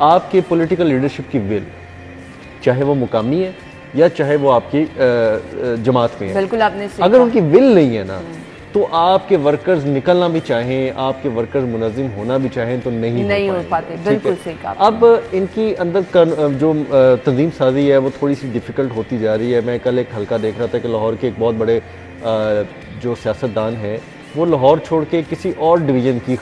आपके पॉलिटिकल लीडरशिप की विल, चाहे वो मुकामी है या चाहे वो आपकी जमात में है। बिल्कुल आपने अगर उनकी विल नहीं है ना तो आपके वर्कर्स निकलना भी चाहें, आपके वर्कर्स मुनज़्ज़िम होना भी चाहें तो नहीं हो पाते। बिल्कुल सही कहा। अब इनकी अंदर जो तंजीम साजी है वो थोड़ी सी डिफ़िकल्ट होती जा रही है। मैं कल एक हल्का देख रहा था कि लाहौर के एक बहुत बड़े जो सियासतदान हैं वो लाहौर छोड़ के किसी और डिवीज़न की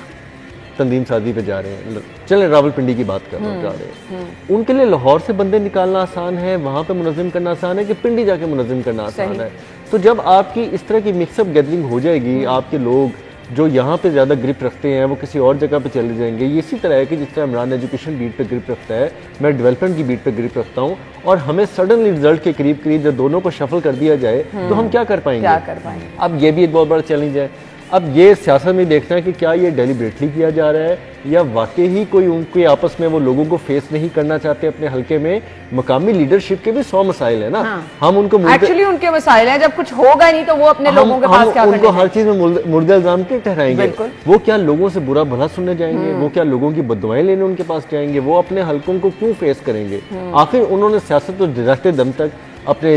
तंजीम साजी पे जा रहे हैं। चले रावलपिंडी की बात कर जा रहे हैं, उनके लिए लाहौर से बंदे निकालना आसान है, वहाँ पे मुनज़्ज़िम करना आसान है कि पिंडी जाके मुनज़्ज़िम करना आसान है। तो जब आपकी इस तरह की मिक्सअप गैदरिंग हो जाएगी, आपके लोग जो यहाँ पे ज़्यादा ग्रिप रखते हैं वो किसी और जगह पे चले जाएंगे। ये इसी तरह है कि जिस तरह इमरान एजुकेशन बीट पे ग्रिप रखता है, मैं डेवलपमेंट की बीट पे ग्रिप रखता हूँ, और हमें सडनली रिजल्ट के करीब जब दोनों को शफल कर दिया जाए तो हम क्या कर पाएंगे? क्या कर पाएंगे? अब ये भी एक बहुत बड़ा चैलेंज है। अब ये सियासत में देखना है कि क्या ये डेलिब्रेटली किया जा रहा है या वाकई ही कोई उनके आपस में वो लोगों को फेस नहीं करना चाहते अपने हल्के में। मकामी लीडरशिप के भी 100 मसाइल है ना। हाँ। हम उनको एक्चुअली उनके मसाइल हैं, जब कुछ होगा नहीं तो वो अपने लोगों के पास क्या उनको हर चीज में मुर्दे इल्जाम के ठहराएंगे। वो क्या लोगों से बुरा भला सुनने जाएंगे? वो क्या लोगों की बददुआएं लेने उनके पास जाएंगे? वो अपने हल्कों को क्यों फेस करेंगे? आखिर उन्होंने सियासत तो रहते दम तक अपने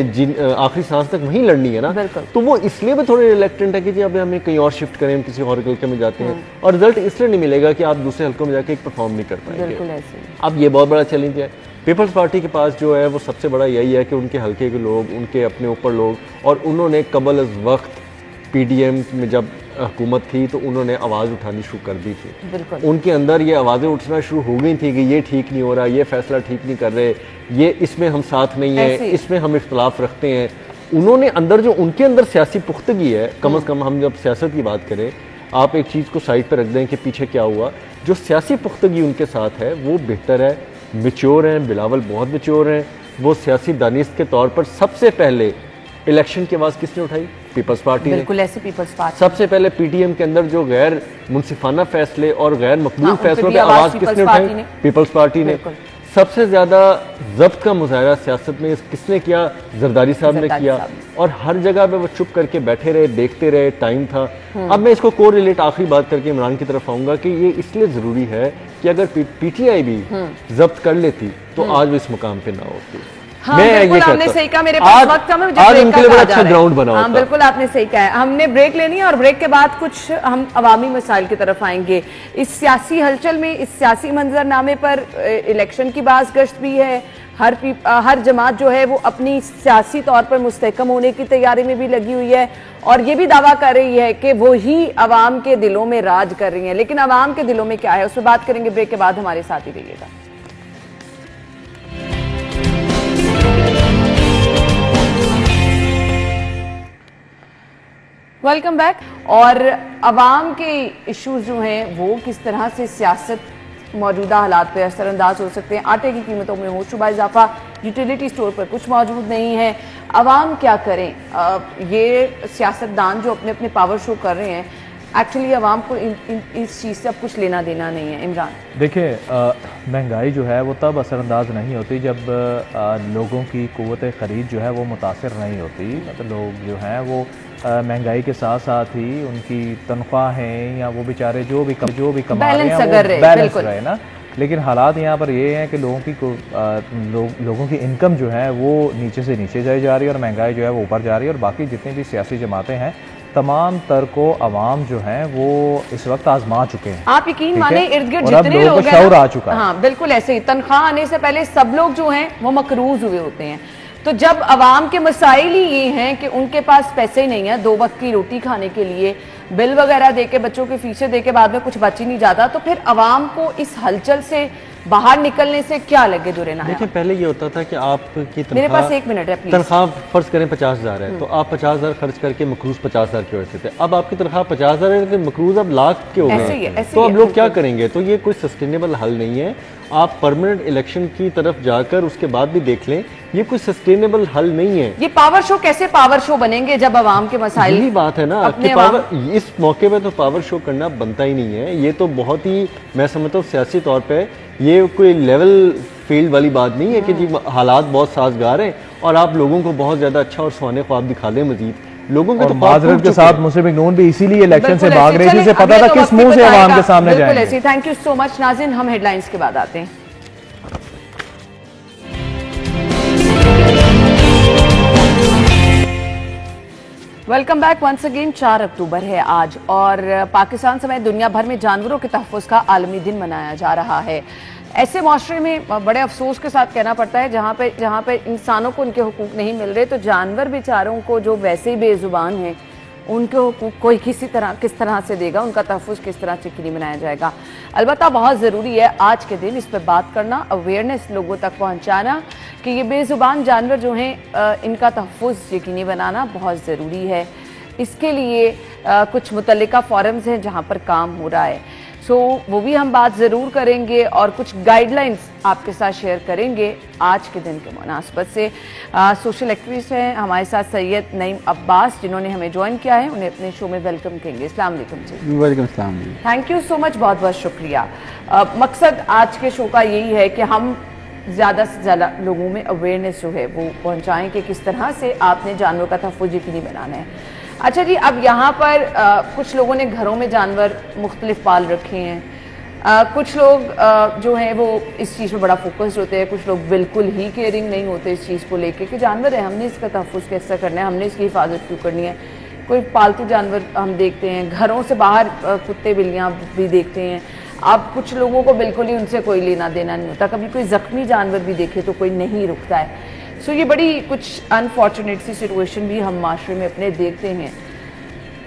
आखिरी सांस तक वहीं लड़नी है ना। तो वो इसलिए भी थोड़े रिलेक्टेंट है कि जी अब हमें कहीं और शिफ्ट करें, हम किसी और हल्के में जाते हैं, और रिजल्ट इसलिए नहीं मिलेगा कि आप दूसरे हल्कों में जाके परफॉर्म नहीं कर पाएंगे। अब ये बहुत बड़ा चैलेंज है। पीपल्स पार्टी के पास जो है वो सबसे बड़ा यही है कि उनके हल्के के लोग, उनके अपने ऊपर लोग, और उन्होंने कबल अज़ वक्त पीडीएम में जब हुकूमत थी तो उन्होंने आवाज़ उठानी शुरू कर दी थी। उनके अंदर ये आवाज़ें उठना शुरू हो गई थी कि ये ठीक नहीं हो रहा, ये फैसला ठीक नहीं कर रहे, ये इसमें हम साथ नहीं है, इसमें हम इख्तलाफ रखते हैं। उन्होंने अंदर जो उनके अंदर सियासी पुख्तगी है, कम अज़ कम हम जब सियासत की बात करें, आप एक चीज़ को साइड पर रख दें कि पीछे क्या हुआ, जो सियासी पुख्तगी उनके साथ है वो बेहतर है, मैच्योर हैं। बिलावल बहुत मैच्योर हैं। वो सियासी दानिश के तौर पर सबसे पहले इलेक्शन की आवाज़ किसने उठाई? पीपल्स पार्टी ने। बिल्कुल ऐसे पीपल्स पार्टी सबसे पहले पीटीएम के अंदर जो गैर मुनसिफाना फैसले और गैर मकबूल फैसलों पे आवाज़ किसने उठाई? पीपल्स पार्टी ने। सबसे ज्यादा जब्त का मुजाहरा सियासत में किसने किया? जरदारी साहब ने किया, और हर जगह पे वो चुप करके बैठे रहे, देखते रहे, टाइम था। अब मैं इसको को रिलेट आखिरी बात करके इमरान की तरफ आऊंगा कि ये इसलिए जरूरी है कि अगर पीटीआई भी जब्त कर लेती तो आज वो इस मुकाम पे ना होती। हाँ, बिल्कुल आपने सही कहा। मेरे पास वक्त कम है, मुझे आज ब्रेक उनके का लिए बड़ा कहा अच्छा ग्राउंड बना हाँ, बिल्कुल आपने सही कहा है। हमने ब्रेक लेनी है और ब्रेक के बाद कुछ हम अवामी मसाइल की तरफ आएंगे। इस सियासी हलचल में, इस सियासी मंजरनामे पर इलेक्शन की बाज़गश्त भी है। हर जमात जो है वो अपनी सियासी तौर पर मुस्तहकम होने की तैयारी में भी लगी हुई है, और ये भी दावा कर रही है कि वो ही अवाम के दिलों में राज कर रही है। लेकिन अवाम के दिलों में क्या है, उस पर बात करेंगे ब्रेक के बाद। हमारे साथ ही रहिएगा। Welcome back. और अवाम के इश्यूज जो हैं वो किस तरह से सियासत मौजूदा हालात पे असरअंदाज हो सकते हैं। आटे की कीमतों में हो शुबा इजाफा, यूटिलिटी स्टोर पर कुछ मौजूद नहीं है। अवाम क्या करें? ये सियासतदान जो अपने अपने पावर शो कर रहे हैं, एक्चुअली अवाम को इस चीज़ से अब कुछ लेना देना नहीं है। इमरान देखिए, महंगाई जो है वो तब असरअंदाज नहीं होती जब लोगों की क़ुव्वत ख़रीद जो है वो मुतासिर नहीं होती। मतलब लोग जो हैं वो महंगाई के साथ साथ ही उनकी तनख्वाहें या वो बेचारे जो भी कमा रहे हैं वो बैलेंस रहे ना। लेकिन हालात यहाँ पर ये हैं कि लोगों की इनकम जो है वो नीचे से नीचे जाई जा रही है और महंगाई जो है वो ऊपर जा रही है। और बाकी जितनी भी सियासी जमातें हैं, तमाम तर को अवाम जो हैं वो इस वक्त आजमा चुके हैं। आप यकीन माने इर्द गिर्द जितने लोग हैं, शऊर आ चुका है। हाँ बिल्कुल ऐसे ही। तनख्वाह आने से पहले सब लोग जो हैं वो मकरूज हुए होते हैं। तो जब अवाम के मसाइल ही ये हैं कि उनके पास पैसे नहीं है 2 वक्त की रोटी खाने के लिए, बिल वगैरह देके, बच्चों के फीसें देके बाद में कुछ बच ही नहीं जाता, तो फिर अवाम को इस हलचल से बाहर निकलने से क्या लगे जुरे ना? देखिए, पहले ये होता था कि आपकी मेरे पास 1 मिनट है प्लीज। तनख्वाह फर्ज करें 50,000 है तो आप 50,000 खर्च करके मकरूज 50,000 के होते थे। अब आपकी तनख्वाह 50,000 है लेकिन मकरूज अब लाख के हो गए, तो अब लोग क्या करेंगे? तो ये कोई सस्टेनेबल हल नहीं है। आप परमानेंट इलेक्शन की तरफ जाकर उसके बाद भी देख लें, ये कोई सस्टेनेबल हल नहीं है। ये पावर शो कैसे पावर शो बनेंगे जब अवाम के मसाइल? यही बात है ना कि पावर, इस मौके पे तो पावर शो करना बनता ही नहीं है। ये तो बहुत ही, मैं समझता हूँ सियासी तौर पे ये कोई लेवल फील्ड वाली बात नहीं है कि जी हालात बहुत साजगार हैं और आप लोगों को बहुत ज्यादा अच्छा और सुहाने ख्वाब दिखा दें। मजीद लोगों को तो माजरत के साथ मुस्लिम लीग नून भी इसीलिए इलेक्शन से भाग रही थी, से पता था किस मुंह से अवाम के सामने जाएंगे। थैंक यू सो मच नाज़रीन, हम हेडलाइंस के बाद आते हैं। Welcome back once again. 4 अक्टूबर है आज और पाकिस्तान समेत दुनिया भर में जानवरों के तहफ़्फ़ुज़ का आलमी दिन मनाया जा रहा है। ऐसे माशरे में बड़े अफसोस के साथ कहना पड़ता है जहाँ पे इंसानों को उनके हुकूक नहीं मिल रहे, तो जानवर बेचारों को जो वैसे ही बेजुबान हैं उनके हुकूक को किस तरह से देगा, उनका तहफ़्फ़ुज़ किस तरह से यकीनी बनाया जाएगा। अलबत्ता बहुत ज़रूरी है आज के दिन इस पर बात करना, अवेयरनेस लोगों तक पहुँचाना कि ये बेजुबान जानवर जो हैं इनका तहफ़्फ़ुज़ यकीनी बनाना बहुत ज़रूरी है। इसके लिए कुछ मुतल्लिका फ़ोरम्स हैं जहाँ पर काम हो रहा है। सो वो भी हम बात ज़रूर करेंगे और कुछ गाइडलाइंस आपके साथ शेयर करेंगे आज के दिन के मुनासबत से। सोशल एक्टिविस्ट हैं हमारे साथ सैयद नईम अब्बास, जिन्होंने हमें ज्वाइन किया है, उन्हें अपने शो में वेलकम करेंगे। अस्सलाम वालेकुम जी। वालेकुम अस्सलाम जी। थैंक यू सो मच, बहुत बहुत शुक्रिया। मकसद आज के शो का यही है कि हम ज़्यादा से ज़्यादा लोगों में अवेयरनेस जो है वो पहुँचाएँ कि किस तरह से आपने जानवर का तहफ़्फ़ुज़ यकीनी बनाना है। अच्छा जी, अब यहाँ पर कुछ लोगों ने घरों में जानवर मुख्तलिफ पाल रखे हैं। कुछ लोग जो हैं वो इस चीज़ पर बड़ा फोकस्ड होते हैं, कुछ लोग बिल्कुल ही केयरिंग नहीं होते इस चीज़ को लेके कि जानवर है, हमने इसका तहफ़्फ़ुज़ कैसे करना है, हमने इसकी हिफाजत क्यों करनी है। कोई पालतू जानवर हम देखते हैं, घरों से बाहर कुत्ते बिल्लियाँ भी देखते हैं। अब कुछ लोगों को बिल्कुल ही उनसे कोई लेना देना नहीं होता, कभी कोई ज़ख्मी जानवर भी देखे तो कोई नहीं रुकता है। सो ये बड़ी कुछ अनफॉर्चुनेट सी सिचुएशन भी हम माशरे में अपने देखते हैं।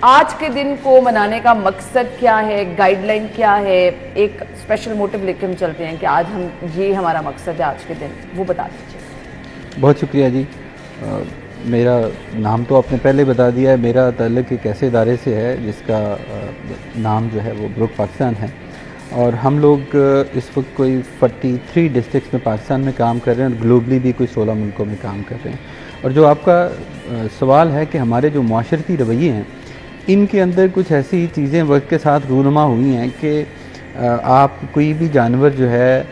आज के दिन को मनाने का मकसद क्या है, गाइडलाइन क्या है, एक स्पेशल मोटिव लेकर हम चलते हैं कि आज हम ये हमारा मकसद है आज के दिन, वो बता दीजिए। बहुत शुक्रिया जी। मेरा नाम तो आपने पहले बता दिया है। मेरा ताल्लुक़ एक ऐसे इदारे से है जिसका नाम जो है वो ब्रुक पाकिस्तान है, और हम लोग इस वक्त कोई 43 डिस्ट्रिक्ट्स में पाकिस्तान में काम कर रहे हैं और ग्लोबली भी कोई 16 मुल्कों में काम कर रहे हैं। और जो आपका सवाल है कि हमारे जो माशरती रवैये हैं, इनके अंदर कुछ ऐसी चीज़ें वक्त के साथ रूनुमा हुई हैं कि आप कोई भी जानवर जो है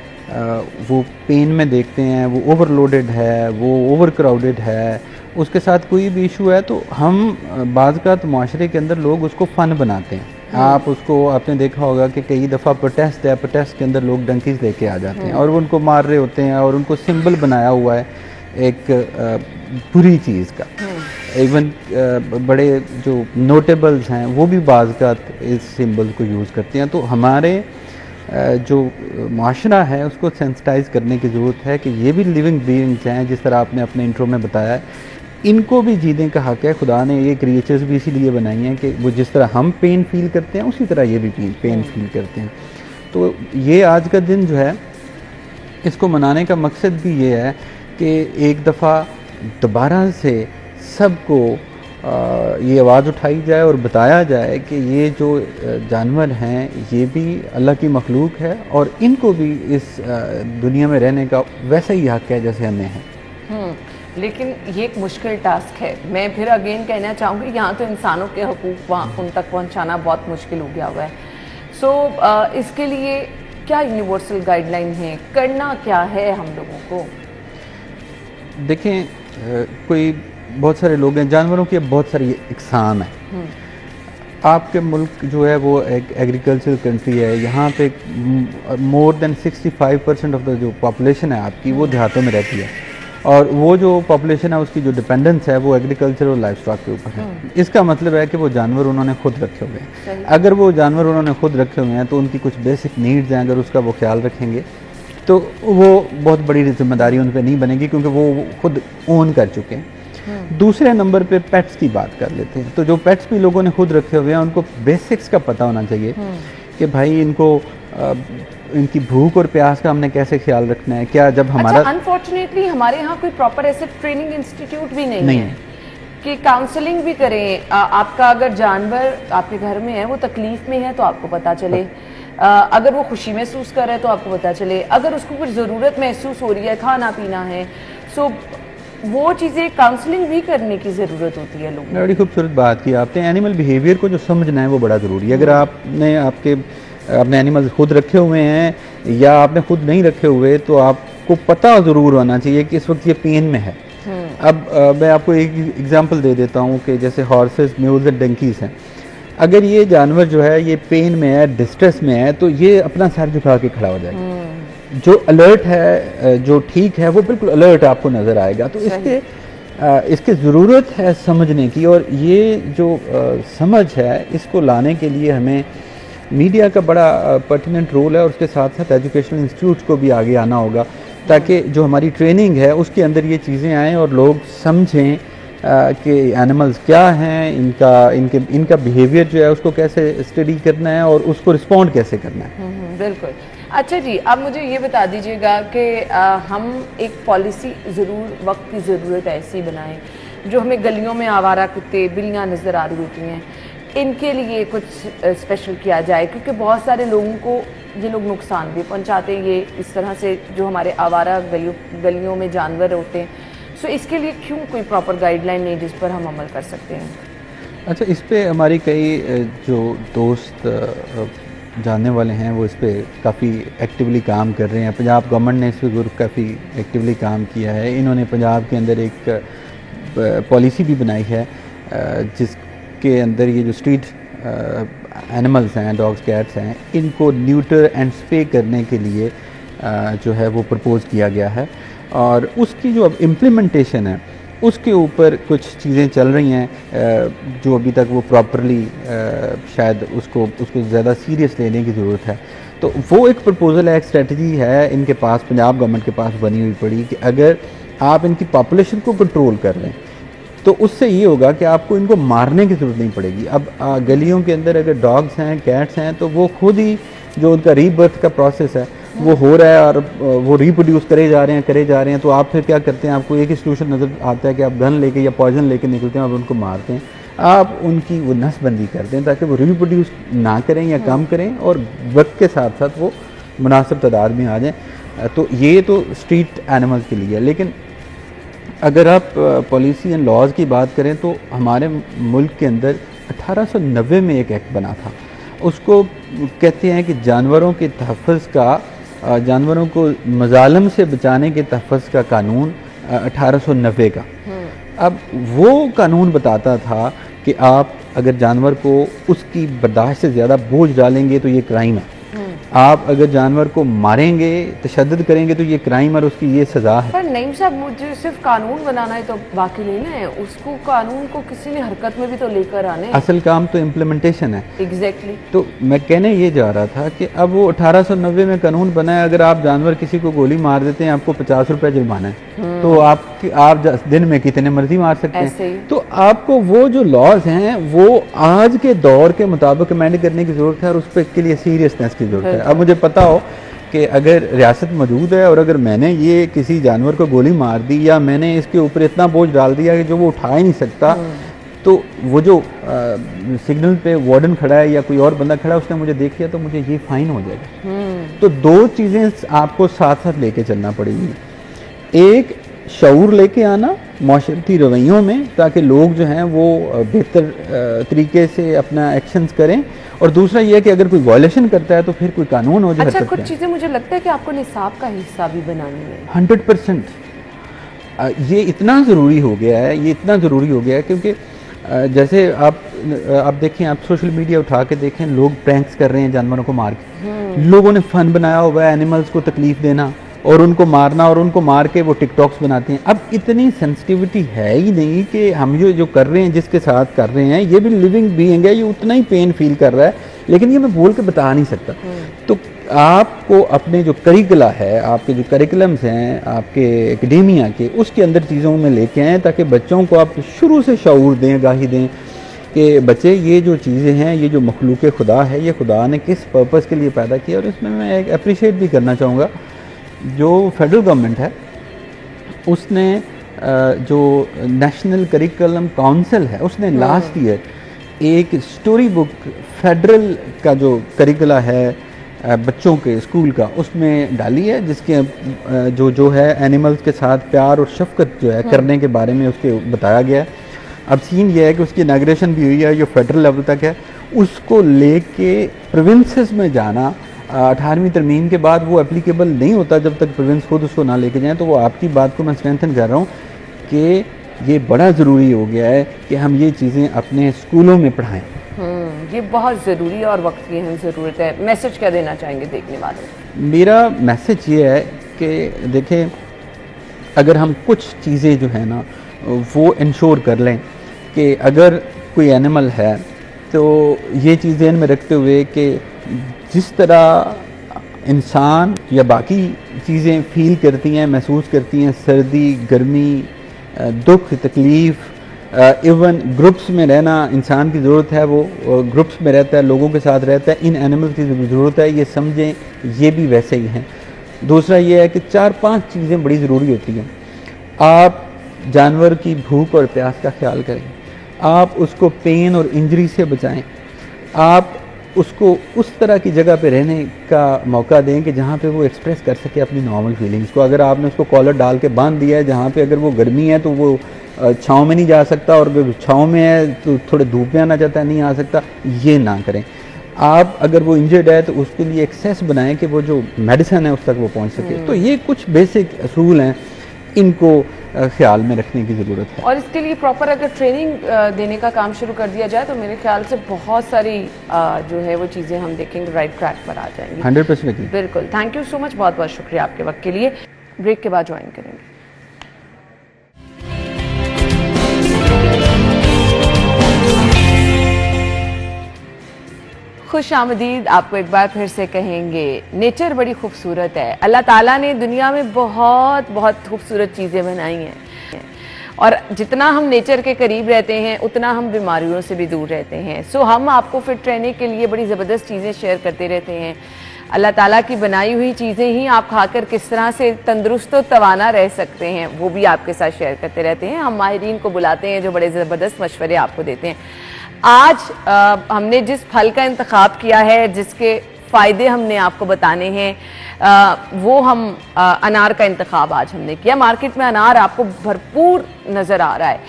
वो पेन में देखते हैं, वो ओवरलोडेड है, वो ओवर क्राउडेड है, उसके साथ कोई भी इशू है, तो हम बाज़ माशरे के अंदर लोग उसको फ़न बनाते हैं। आप उसको आपने देखा होगा कि कई दफ़ा प्रोटेस्ट है, प्रोटेस्ट के अंदर लोग डंकीज लेके आ जाते हैं और वो उनको मार रहे होते हैं और उनको सिंबल बनाया हुआ है एक बुरी चीज़ का। इवन बड़े जो नोटेबल्स हैं वो भी बाज़ इस सिंबल को यूज़ करते हैं। तो हमारे जो माशरा है उसको सेंसिटाइज करने की ज़रूरत है कि ये भी लिविंग बीइंग्स हैं, जिस तरह आपने अपने इंट्रो में बताया है, इनको भी जीने का हक़ है। खुदा ने ये क्रिएचर्स भी इसीलिए बनाई हैं कि वो जिस तरह हम पेन फील करते हैं उसी तरह ये भी पेन फील करते हैं। तो ये आज का दिन जो है, इसको मनाने का मकसद भी ये है कि एक दफ़ा दोबारा से सबको ये आवाज़ उठाई जाए और बताया जाए कि ये जो जानवर हैं ये भी अल्लाह की मखलूक है और इनको भी इस दुनिया में रहने का वैसा ही हक़ है जैसे हमें है। लेकिन ये एक मुश्किल टास्क है। मैं फिर अगेन कहना चाहूँगी, यहाँ तो इंसानों के हकूक़ वहाँ उन तक पहुँचाना बहुत मुश्किल हो गया हुआ है। सो इसके लिए क्या यूनिवर्सल गाइडलाइन है, करना क्या है हम लोगों को? देखें, कोई बहुत सारे लोग हैं, जानवरों की बहुत सारी इकसाम है। आपके मुल्क जो है वो एक एग्रीकल्चरल कंट्री है, यहाँ पे मोर देन 65% ऑफ द जो पॉपुलेशन है आपकी वो देहातों में रहती है, और वो जो पॉपुलेशन है उसकी जो डिपेंडेंस है वो एग्रीकल्चर और लाइफ स्टॉक के ऊपर है। इसका मतलब है कि वो जानवर उन्होंने खुद रखे हुए हैं। अगर वो जानवर उन्होंने खुद रखे हुए हैं तो उनकी कुछ बेसिक नीड्स हैं, अगर उसका वो ख्याल रखेंगे तो वो बहुत बड़ी जिम्मेदारी उन पर नहीं बनेगी, क्योंकि वो खुद ओन कर चुके हैं। दूसरे नंबर पे पेट्स की बात कर लेते हैं। तो जो पेट्स भी लोगों ने खुद रखे हुए हैं उनको बेसिक्स का पता होना चाहिए कि भाई इनको इनकी भूख और प्यास का हमने कैसे ख्याल रखना है। क्या जब हमारा अनफॉर्चुनेटली हमारे यहाँ कोई प्रॉपर ऐसे ट्रेनिंग इंस्टीट्यूट भी नहीं है कि काउंसलिंग भी करें। आपका अगर जानवर आपके घर में है, वो तकलीफ में है तो आपको पता चले, अगर वो खुशी महसूस कर रहा है तो आपको पता चले, अगर उसको कुछ ज़रूरत महसूस हो रही है, खाना पीना है, सो वो चीज़ें काउंसलिंग भी करने की ज़रूरत होती है लोगों को। बड़ी खूबसूरत बात की आपने। एनिमल बिहेवियर को जो समझना है वो बड़ा ज़रूरी है। अगर आपने अपने एनिमल्स खुद रखे हुए हैं या आपने खुद नहीं रखे हुए तो आपको पता ज़रूर होना चाहिए कि इस वक्त ये पेन में है। अब मैं आपको एक एग्जांपल दे देता हूँ कि जैसे हॉर्सेस, म्यूल्स एंड डंकीज हैं। अगर ये जानवर जो है ये पेन में है, डिस्ट्रेस में है, तो ये अपना सर झुका के खड़ा हो जाएगा। जो अलर्ट है, जो ठीक है, वो बिल्कुल अलर्ट आपको नज़र आएगा। तो इसकी ज़रूरत है समझने की, और ये जो समझ है इसको लाने के लिए हमें मीडिया का बड़ा पर्टिनेंट रोल है, और उसके साथ साथ एजुकेशनल इंस्टीट्यूट्स को भी आगे आना होगा, ताकि जो हमारी ट्रेनिंग है उसके अंदर ये चीज़ें आएँ और लोग समझें कि एनिमल्स क्या हैं, इनका बिहेवियर जो है उसको कैसे स्टडी करना है और उसको रिस्पॉन्ड कैसे करना है। बिल्कुल। अच्छा जी, अब मुझे ये बता दीजिएगा कि हम एक पॉलिसी ज़रूर वक्त की ज़रूरत ऐसी बनाएं जो हमें गलियों में आवारा कुत्ते, बिल्लियाँ नज़र आ रही होती हैं इनके लिए कुछ स्पेशल किया जाए, क्योंकि बहुत सारे लोगों को ये लोग नुकसान भी पहुंचाते हैं, ये इस तरह से जो हमारे आवारा गलियों में जानवर होते हैं। सो इसके लिए क्यों कोई प्रॉपर गाइडलाइन नहीं जिस पर हम अमल कर सकते हैं? अच्छा, इस पे हमारी कई जो दोस्त जानने वाले हैं वो इस पे काफ़ी एक्टिवली काम कर रहे हैं। पंजाब गवर्नमेंट ने इस पे ग्रुप काफ़ी एक्टिवली काम किया है। इन्होंने पंजाब के अंदर एक पॉलिसी भी बनाई है जिसके अंदर ये जो स्ट्रीट एनिमल्स हैं, डॉग्स कैट्स हैं, इनको न्यूटर एंड स्पे करने के लिए जो है वो प्रपोज़ किया गया है। और उसकी जो अब इम्प्लीमेंटेशन है उसके ऊपर कुछ चीज़ें चल रही हैं जो अभी तक वो प्रॉपरली शायद उसको ज़्यादा सीरियस लेने की ज़रूरत है। तो वो एक प्रपोज़ल है, एक स्ट्रेटजी है इनके पास, पंजाब गवर्नमेंट के पास बनी हुई पड़ी कि अगर आप इनकी पॉपुलेशन को कंट्रोल कर लें तो उससे ये होगा कि आपको इनको मारने की ज़रूरत नहीं पड़ेगी। अब गलियों के अंदर अगर डॉग्स हैं, कैट्स हैं, तो वो खुद ही जो उनका रीबर्थ का प्रोसेस है वो हो रहा है और वो रिप्रोड्यूस करे जा रहे हैं। तो आप फिर क्या करते हैं, आपको एक ही सोल्यूशन नज़र आता है कि आप गन लेके या पॉइजन लेके निकलते हैं और उनको मारते हैं। आप उनकी वो नसबंदी करते हैं ताकि वो रिप्रोड्यूस ना करें या कम करें और वक्त के साथ साथ वो मुनासिब तादाद में आ जाएँ। तो ये तो स्ट्रीट एनिमल्स के लिए है। लेकिन अगर आप पॉलिसी एंड लॉज की बात करें तो हमारे मुल्क के अंदर 1890 में एक एक्ट बना था, उसको कहते हैं कि जानवरों के तहफ़्फ़ुज़ का, जानवरों को मज़ालिम से बचाने के तहफ़्फ़ुज़ का कानून 1890 का। अब वो कानून बताता था कि आप अगर जानवर को उसकी बर्दाश्त से ज़्यादा बोझ डालेंगे तो ये क्राइम है। आप अगर जानवर को मारेंगे, तशद्दुद करेंगे तो ये क्राइम और उसकी ये सज़ा है। पर नईम साहब, मुझे सिर्फ कानून बनाना है तो बाकी नहीं है, उसको कानून को किसी ने हरकत में भी तो लेकर आने। असल काम तो इम्प्लीमेंटेशन है। एग्जैक्टली। तो मैं कहने ये जा रहा था कि अब वो 1890 में कानून बना है, अगर आप जानवर किसी को गोली मार देते हैं आपको 50 रुपये जुर्माना है। तो आप दिन में कितने मर्जी मार सकते हैं। तो आपको वो जो लॉज हैं वो आज के दौर के मुताबिक अमेंड करने की ज़रूरत है और उस पर के लिए सीरियसनेस की ज़रूरत है। अब मुझे पता हो कि अगर रियासत मौजूद है और अगर मैंने ये किसी जानवर को गोली मार दी या मैंने इसके ऊपर इतना बोझ डाल दिया कि जो वो उठा ही नहीं सकता, तो वो जो सिग्नल पे वार्डन खड़ा है या कोई और बंदा खड़ा है उसने मुझे देख लिया तो मुझे ये फाइन हो जाएगा। तो दो चीज़ें आपको साथ साथ लेके चलना पड़ेगी। एक, शऊर लेके आना माशरती रवैयों में ताकि लोग जो हैं वो बेहतर तरीके से अपना एक्शंस करें, और दूसरा ये है कि अगर कोई वायलेशन करता है तो फिर कोई कानून हो जो अच्छा, कुछ चीज़ें मुझे लगता है कि आपको निसाब का हिस्सा भी बनानी है। 100% ये इतना ज़रूरी हो गया है, ये इतना ज़रूरी हो गया है क्योंकि जैसे आप देखें, आप सोशल मीडिया उठा के देखें, लोग प्रैंक्स कर रहे हैं जानवरों को मार के। लोगों ने फ़न बनाया हुआ है एनिमल्स को तकलीफ़ देना और उनको मारना, और उनको मार के वो टिकटॉक्स बनाते हैं। अब इतनी सेंसिटिविटी है ही नहीं कि हम जो कर रहे हैं, जिसके साथ कर रहे हैं, ये भी लिविंग बीइंग है, ये उतना ही पेन फील कर रहा है, लेकिन ये मैं बोल के बता नहीं सकता। तो आपको अपने जो करिकुला है, आपके जो करिकुलम्स हैं आपके एकेडेमिया के, उसके अंदर चीज़ों में लेके आएँ ताकि बच्चों को आप शुरू से शऊर दें, आगाही दें कि बच्चे ये जो चीज़ें हैं, ये जो मखलूक खुदा है, ये खुदा ने किस पर्पज़ के लिए पैदा किया। और इसमें मैं एक अप्रिशिएट भी करना चाहूँगा जो फेडरल गवर्नमेंट है, उसने जो नेशनल करिकुलम काउंसिल है, उसने लास्ट ईयर एक स्टोरी बुक फेडरल का जो करिकुला है बच्चों के स्कूल का, उसमें डाली है, जिसके जो है एनिमल्स के साथ प्यार और शफकत जो है करने के बारे में उसके बताया गया है। अब सीन ये है कि उसकी इनाग्रेशन भी हुई है, जो फेडरल लेवल तक है, उसको लेके प्रोविंसेस में जाना 18वीं तरमीम के बाद वो एप्लीकेबल नहीं होता जब तक प्रोविंस खुद उसको ना लेके जाएं। तो वो आपकी बात को मैं स्ट्रेंथन कर रहा हूँ कि ये बड़ा ज़रूरी हो गया है कि हम ये चीज़ें अपने स्कूलों में पढ़ाएं। ये बहुत ज़रूरी है और वक्त की अहम ज़रूरत है। मैसेज क्या देना चाहेंगे देखने वालों को? मेरा मैसेज ये है कि देखें, अगर हम कुछ चीज़ें जो है ना वो इंश्योर कर लें कि अगर कोई एनिमल है तो ये चीज़ें इनमें रखते हुए कि जिस तरह इंसान या बाकी चीज़ें फील करती हैं, महसूस करती हैं, सर्दी, गर्मी, दुख, तकलीफ़, इवन ग्रुप्स में रहना इंसान की ज़रूरत है, वो ग्रुप्स में रहता है, लोगों के साथ रहता है, इन एनिमल्स की ज़रूरत है, ये समझें, ये भी वैसे ही हैं। दूसरा ये है कि 4-5 चीज़ें बड़ी ज़रूरी होती हैं। आप जानवर की भूख और प्यास का ख्याल करें, आप उसको पेन और इंजरी से बचाएं, आप उसको उस तरह की जगह पे रहने का मौका दें कि जहाँ पे वो एक्सप्रेस कर सके अपनी नॉर्मल फीलिंग्स को। अगर आपने उसको कॉलर डाल के बांध दिया है जहाँ पे अगर वो गर्मी है तो वो छाँव में नहीं जा सकता, और अगर छाँव में है तो थोड़े धूप में आना चाहता है नहीं आ सकता, ये ना करें। आप अगर वो इंजर्ड है तो उसके लिए एक्सेस बनाएं कि वो जो मेडिसिन है उस तक वो पहुंच सके। तो ये कुछ बेसिक असूल हैं, इनको ख्याल में रखने की ज़रूरत है। और इसके लिए प्रॉपर अगर ट्रेनिंग देने का काम शुरू कर दिया जाए तो मेरे ख्याल से बहुत सारी जो है वो चीज़ें हम देखेंगे राइट ट्रैक पर आ जाएंगी। 100% बिल्कुल। थैंक यू सो मच, बहुत बहुत शुक्रिया आपके वक्त के लिए। ब्रेक के बाद ज्वाइन करेंगे। खुश आमदीद आपको एक बार फिर से कहेंगे। नेचर बड़ी खूबसूरत है, अल्लाह ताला ने दुनिया में बहुत बहुत खूबसूरत चीज़ें बनाई हैं, और जितना हम नेचर के करीब रहते हैं उतना हम बीमारियों से भी दूर रहते हैं। सो हम आपको फिट रहने के लिए बड़ी ज़बरदस्त चीज़ें शेयर करते रहते हैं। अल्लाह ताला की बनाई हुई चीज़ें ही आप खाकर किस तरह से तंदुरुस्त और तवाना रह सकते हैं वो भी आपके साथ शेयर करते रहते हैं। हम माहिरीन को बुलाते हैं जो बड़े ज़बरदस्त मशवरे आपको देते हैं। आज हमने जिस फल का इंतखाब किया है, जिसके फ़ायदे हमने आपको बताने हैं, वो हम अनार का इंतखाब आज हमने किया। मार्केट में अनार आपको भरपूर नज़र आ रहा है।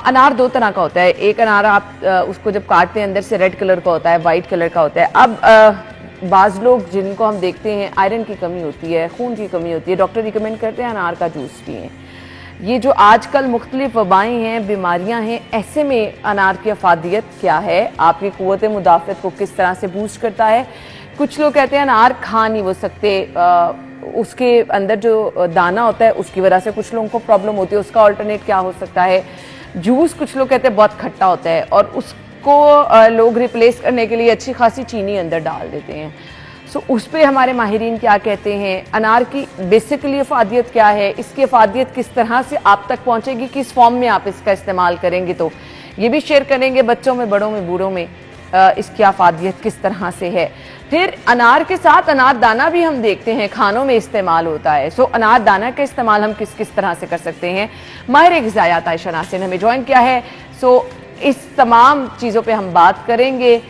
अनार दो तरह का होता है। एक अनार आप उसको जब काटते हैं अंदर से रेड कलर का होता है, वाइट कलर का होता है। अब बाज़ लोग जिनको हम देखते हैं आयरन की कमी होती है, खून की कमी होती है, डॉक्टर रिकमेंड करते हैं अनार का जूस पिएं। ये जो आजकल मुख्तलिफ वबाएँ हैं, बीमारियां हैं, ऐसे में अनार की अफादियत क्या है, आपकी क़ुव्वत मुदाफ़त को किस तरह से बूस्ट करता है। कुछ लोग कहते हैं अनार खा नहीं वो सकते, उसके अंदर जो दाना होता है उसकी वजह से कुछ लोगों को प्रॉब्लम होती है, उसका अल्टरनेट क्या हो सकता है। जूस कुछ लोग कहते हैं बहुत खट्टा होता है और उसको लोग रिप्लेस करने के लिए अच्छी खासी चीनी अंदर डाल देते हैं। सो उस पर हमारे माहिरीन क्या कहते हैं, अनार की बेसिकली अफादियत क्या है, इसकी अफादियत किस तरह से आप तक पहुंचेगी, किस फॉर्म में आप इसका इस्तेमाल करेंगे, तो ये भी शेयर करेंगे। बच्चों में, बड़ों में, बूढ़ों में इसकी अफादियत किस तरह से है। फिर अनार के साथ अनार दाना भी हम देखते हैं खानों में इस्तेमाल होता है। सो अनार दाना का इस्तेमाल हम किस किस तरह से कर सकते हैं। माहिर ग़िज़ायात आयशा नासिर ने हमें ज्वाइन किया है। सो इस तमाम चीज़ों पे हम बात करेंगे,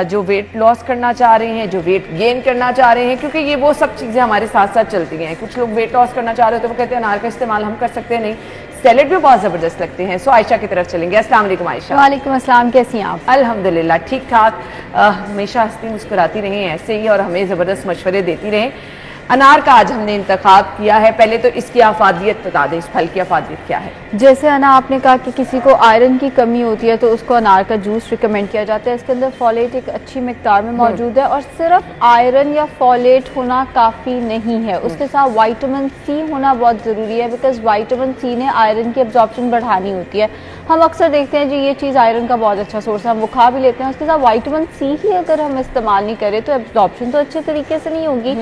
जो वेट लॉस करना चाह रहे हैं, जो वेट गेन करना चाह रहे हैं, क्योंकि ये वो सब चीज़ें हमारे साथ साथ चलती हैं। कुछ लोग वेट लॉस करना चाह रहे हो तो वो कहते हैं अनार का इस्तेमाल हम कर सकते हैं, नहीं सैलेड भी बहुत ज़बरदस्त लगते हैं। सो आयशा की तरफ चलेंगे। अस्सलाम वालेकुम आयशा। वालेकुम अस्सलाम, कैसी हैं आप? अल्हम्दुलिल्लाह ठीक ठाक। हमेशा हंसती मुस्कुराती रहें ऐसे ही, और हमें ज़बरदस्त मशवरे देती रहें। अनार का आज हमने इंतखाब किया है। पहले तो इसकी अफादियत बता दें, इस फल की अफादियत क्या है। जैसे अना आपने कहा कि किसी को आयरन की कमी होती है तो उसको अनार का जूस रिकमेंड किया जाता है। इसके अंदर फॉलेट एक अच्छी मिकदार में मौजूद है, और सिर्फ आयरन या फॉलेट होना काफ़ी नहीं है, उसके साथ विटामिन सी होना बहुत ज़रूरी है, बिकॉज विटामिन सी ने आयरन की एब्जॉर्प्शन बढ़ानी होती है। हम अक्सर देखते हैं जी ये चीज़ आयरन का बहुत अच्छा सोर्स है, हम वो खा भी लेते हैं, उसके साथ विटामिन सी ही अगर हम इस्तेमाल नहीं करें तो एब्जॉर्प्शन तो अच्छे तरीके से नहीं होगी।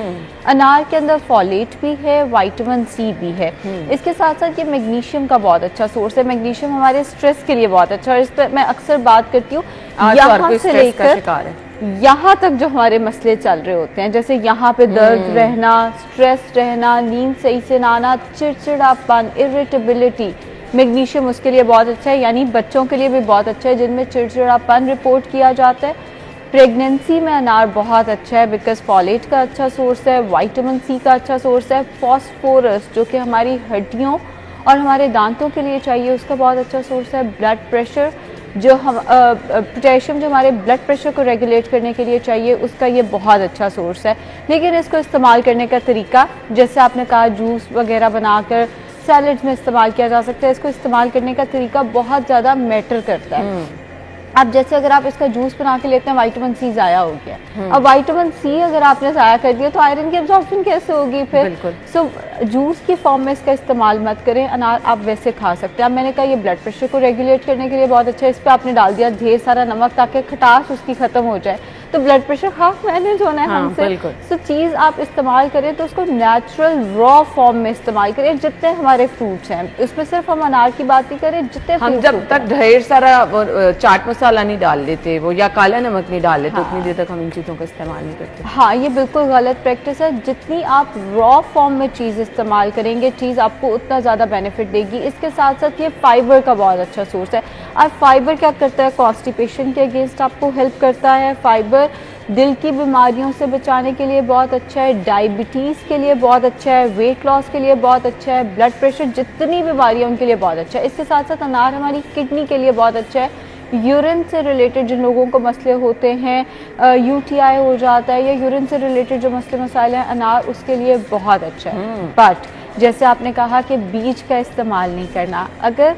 अनार के अंदर फॉलेट भी है, विटामिन सी भी है। इसके साथ साथ ये मैग्नीशियम का बहुत अच्छा सोर्स है। मैग्नीशियम हमारे स्ट्रेस के लिए बहुत अच्छा है, इस पर मैं अक्सर बात करती हूँ। यहाँ से लेकर यहाँ तक जो हमारे मसले चल रहे होते हैं, जैसे यहाँ पे दर्द रहना, स्ट्रेस रहना, नींद सही से ना आना, चिड़चिड़ापन, इरिटेबिलिटी, मैग्नीशियम उसके लिए बहुत अच्छा है। यानी बच्चों के लिए भी बहुत अच्छा है जिनमें चिड़चिड़ापन रिपोर्ट किया जाता है। प्रेगनेंसी में अनार बहुत अच्छा है, बिकॉज फॉलेट का अच्छा सोर्स है, विटामिन सी का अच्छा सोर्स है, फॉस्फोरस जो कि हमारी हड्डियों और हमारे दांतों के लिए चाहिए उसका बहुत अच्छा सोर्स है। ब्लड प्रेशर जो हम पोटेशियम जो हमारे ब्लड प्रेशर को रेगुलेट करने के लिए चाहिए उसका ये बहुत अच्छा सोर्स है। लेकिन इसको इस्तेमाल करने का तरीका, जैसे आपने कहा जूस वगैरह बनाकर सैलड्स में इस्तेमाल किया जा सकता है, इसको इस्तेमाल करने का तरीका बहुत ज़्यादा मैटर करता है। अब जैसे अगर आप इसका जूस बना के लेते हैं, विटामिन सी ज़ाया हो गया। अब विटामिन सी अगर आपने ज़ाया कर दिया तो आयरन की एब्जॉर्प्शन कैसे होगी फिर? सो जूस की फॉर्म में इसका इस्तेमाल मत करें। अनार आप वैसे खा सकते हैं। अब मैंने कहा ये ब्लड प्रेशर को रेगुलेट करने के लिए बहुत अच्छा है। इस पर आपने डाल दिया ढेर सारा नमक ताकि खटास उसकी ख़त्म हो जाए, तो ब्लड प्रेशर हाफ मैनेज होना है हाँ, हमसे। बिल्कुल। तो चीज़ आप इस्तेमाल करें तो उसको नेचुरल रॉ फॉर्म में इस्तेमाल करें। जितने हमारे फ्रूट्स हैं, उसमें सिर्फ हम अनार की बात नहीं करें, जितने हम fruits जब होते तक हैं। ढेर सारा चाट मसाला नहीं डाल लेते वो या काला नमक नहीं डाल लेते उतनी देर तक हम इन चीज़ों का इस्तेमाल नहीं करते। हाँ, ये बिल्कुल गलत प्रैक्टिस है। जितनी आप रॉ फॉर्म में चीज़ इस्तेमाल करेंगे, चीज़ आपको उतना ज़्यादा बेनिफिट देगी। इसके साथ साथ ये फाइबर का बहुत अच्छा सोर्स है। और फाइबर क्या करता है, कॉन्स्टिपेशन के अगेंस्ट आपको हेल्प करता है। फाइबर दिल की बीमारियों से बचाने के लिए बहुत अच्छा है, डायबिटीज़ के लिए बहुत अच्छा है, वेट लॉस के लिए बहुत अच्छा है, ब्लड प्रेशर, जितनी बीमारियाँ उनके लिए बहुत अच्छा है। इसके साथ साथ अनार हमारी किडनी के लिए बहुत अच्छा है। यूरिन से रिलेटेड जिन लोगों को मसले होते हैं, यूटीआई हो जाता है या यूरिन से रिलेटेड जो मसले मसाइल हैं, अनार उसके लिए बहुत अच्छा है। बट जैसे आपने कहा कि बीज का इस्तेमाल नहीं करना, अगर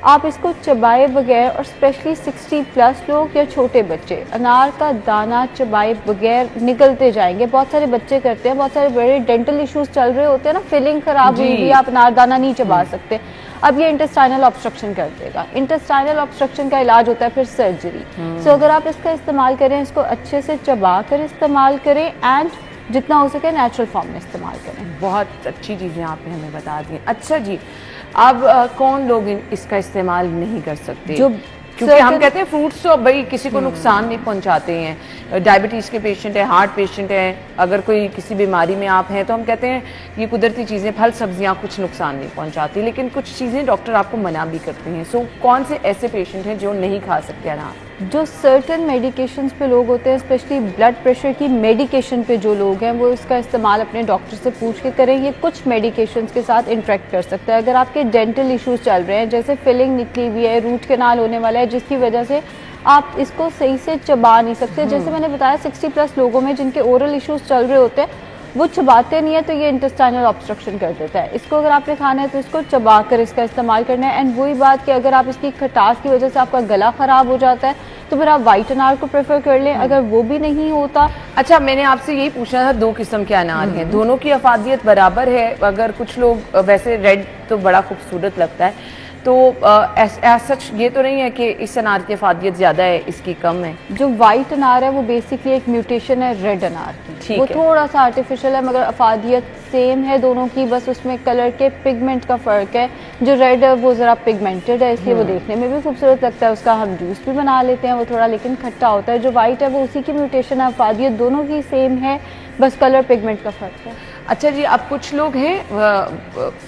आप इसको चबाए बगैर, और स्पेशली 60+ लोग या छोटे बच्चे अनार का दाना चबाए बगैर निकलते जाएंगे। बहुत सारे बच्चे करते हैं, बहुत सारे बड़े डेंटल इश्यूज चल रहे होते हैं ना, फिलिंग खराब हुई हुई, आप अनार दाना नहीं चबा सकते। अब ये इंटेस्टाइनल ऑब्स्ट्रक्शन कर देगा। इंटेस्टाइनल ऑब्स्ट्रक्शन का इलाज होता है फिर सर्जरी। सो अगर आप इसका इस्तेमाल करें, इसको अच्छे से चबा कर इस्तेमाल करें एंड जितना हो सके नेचुरल फॉर्म में इस्तेमाल करें। बहुत अच्छी चीज़ें आपने हमें बता दी। अच्छा जी, अब कौन लोग इसका इस्तेमाल नहीं कर सकते? जो क्योंकि हम कहते हैं फ्रूट्स तो भाई किसी को नुकसान नहीं पहुंचाते हैं। डायबिटीज़ के पेशेंट है, हार्ट पेशेंट है, अगर कोई किसी बीमारी में आप हैं तो हम कहते हैं ये कुदरती चीज़ें, फल सब्जियां कुछ नुकसान नहीं पहुंचाती, लेकिन कुछ चीज़ें डॉक्टर आपको मना भी करते हैं। सो कौन से ऐसे पेशेंट हैं जो नहीं खा सकते अनार? जो सर्टन मेडिकेशंस पे लोग होते हैं, स्पेशली ब्लड प्रेशर की मेडिकेशन पे जो लोग हैं, वो इसका इस्तेमाल अपने डॉक्टर से पूछ के करें। ये कुछ मेडिकेशंस के साथ इंटरेक्ट कर सकता है। अगर आपके डेंटल इश्यूज चल रहे हैं, जैसे फिलिंग निकली हुई है, रूट कैनाल होने वाला है, जिसकी वजह से आप इसको सही से चबा नहीं सकते, जैसे मैंने बताया 60+ लोगों में जिनके ओरल इश्यूज चल रहे होते हैं, वो चबाते नहीं है, तो ये इंटेस्टाइनल ऑब्स्ट्रक्शन कर देता है। इसको अगर आपने खाना है तो इसको चबा कर इसका इस्तेमाल करना है। एंड वही बात कि अगर आप इसकी खटास की वजह से आपका गला खराब हो जाता है तो फिर आप वाइट अनार को प्रेफर कर लें। अगर वो भी नहीं होता, अच्छा, मैंने आपसे यही पूछना था, 2 किस्म के अनार हैं, दोनों की अफादियत बराबर है? अगर कुछ लोग, वैसे रेड तो बड़ा खूबसूरत लगता है, तो सच ये तो नहीं है कि इस अनार की अफादियत ज़्यादा है, इसकी कम है? जो वाइट अनार है वो बेसिकली एक म्यूटेशन है रेड अनार की। ठीक वो है। थोड़ा सा आर्टिफिशियल है, मगर अफादियत सेम है दोनों की, बस उसमें कलर के पिगमेंट का फ़र्क है। जो रेड है वो ज़रा पिगमेंटेड है, इसलिए वो देखने में भी खूबसूरत लगता है, उसका हम जूस भी बना लेते हैं, वो थोड़ा लेकिन खट्टा होता है। जो वाइट है वो उसी की म्यूटेशन है, अफादियत दोनों की सेम है, बस कलर पिगमेंट का फ़र्क है। अच्छा जी, अब कुछ लोग हैं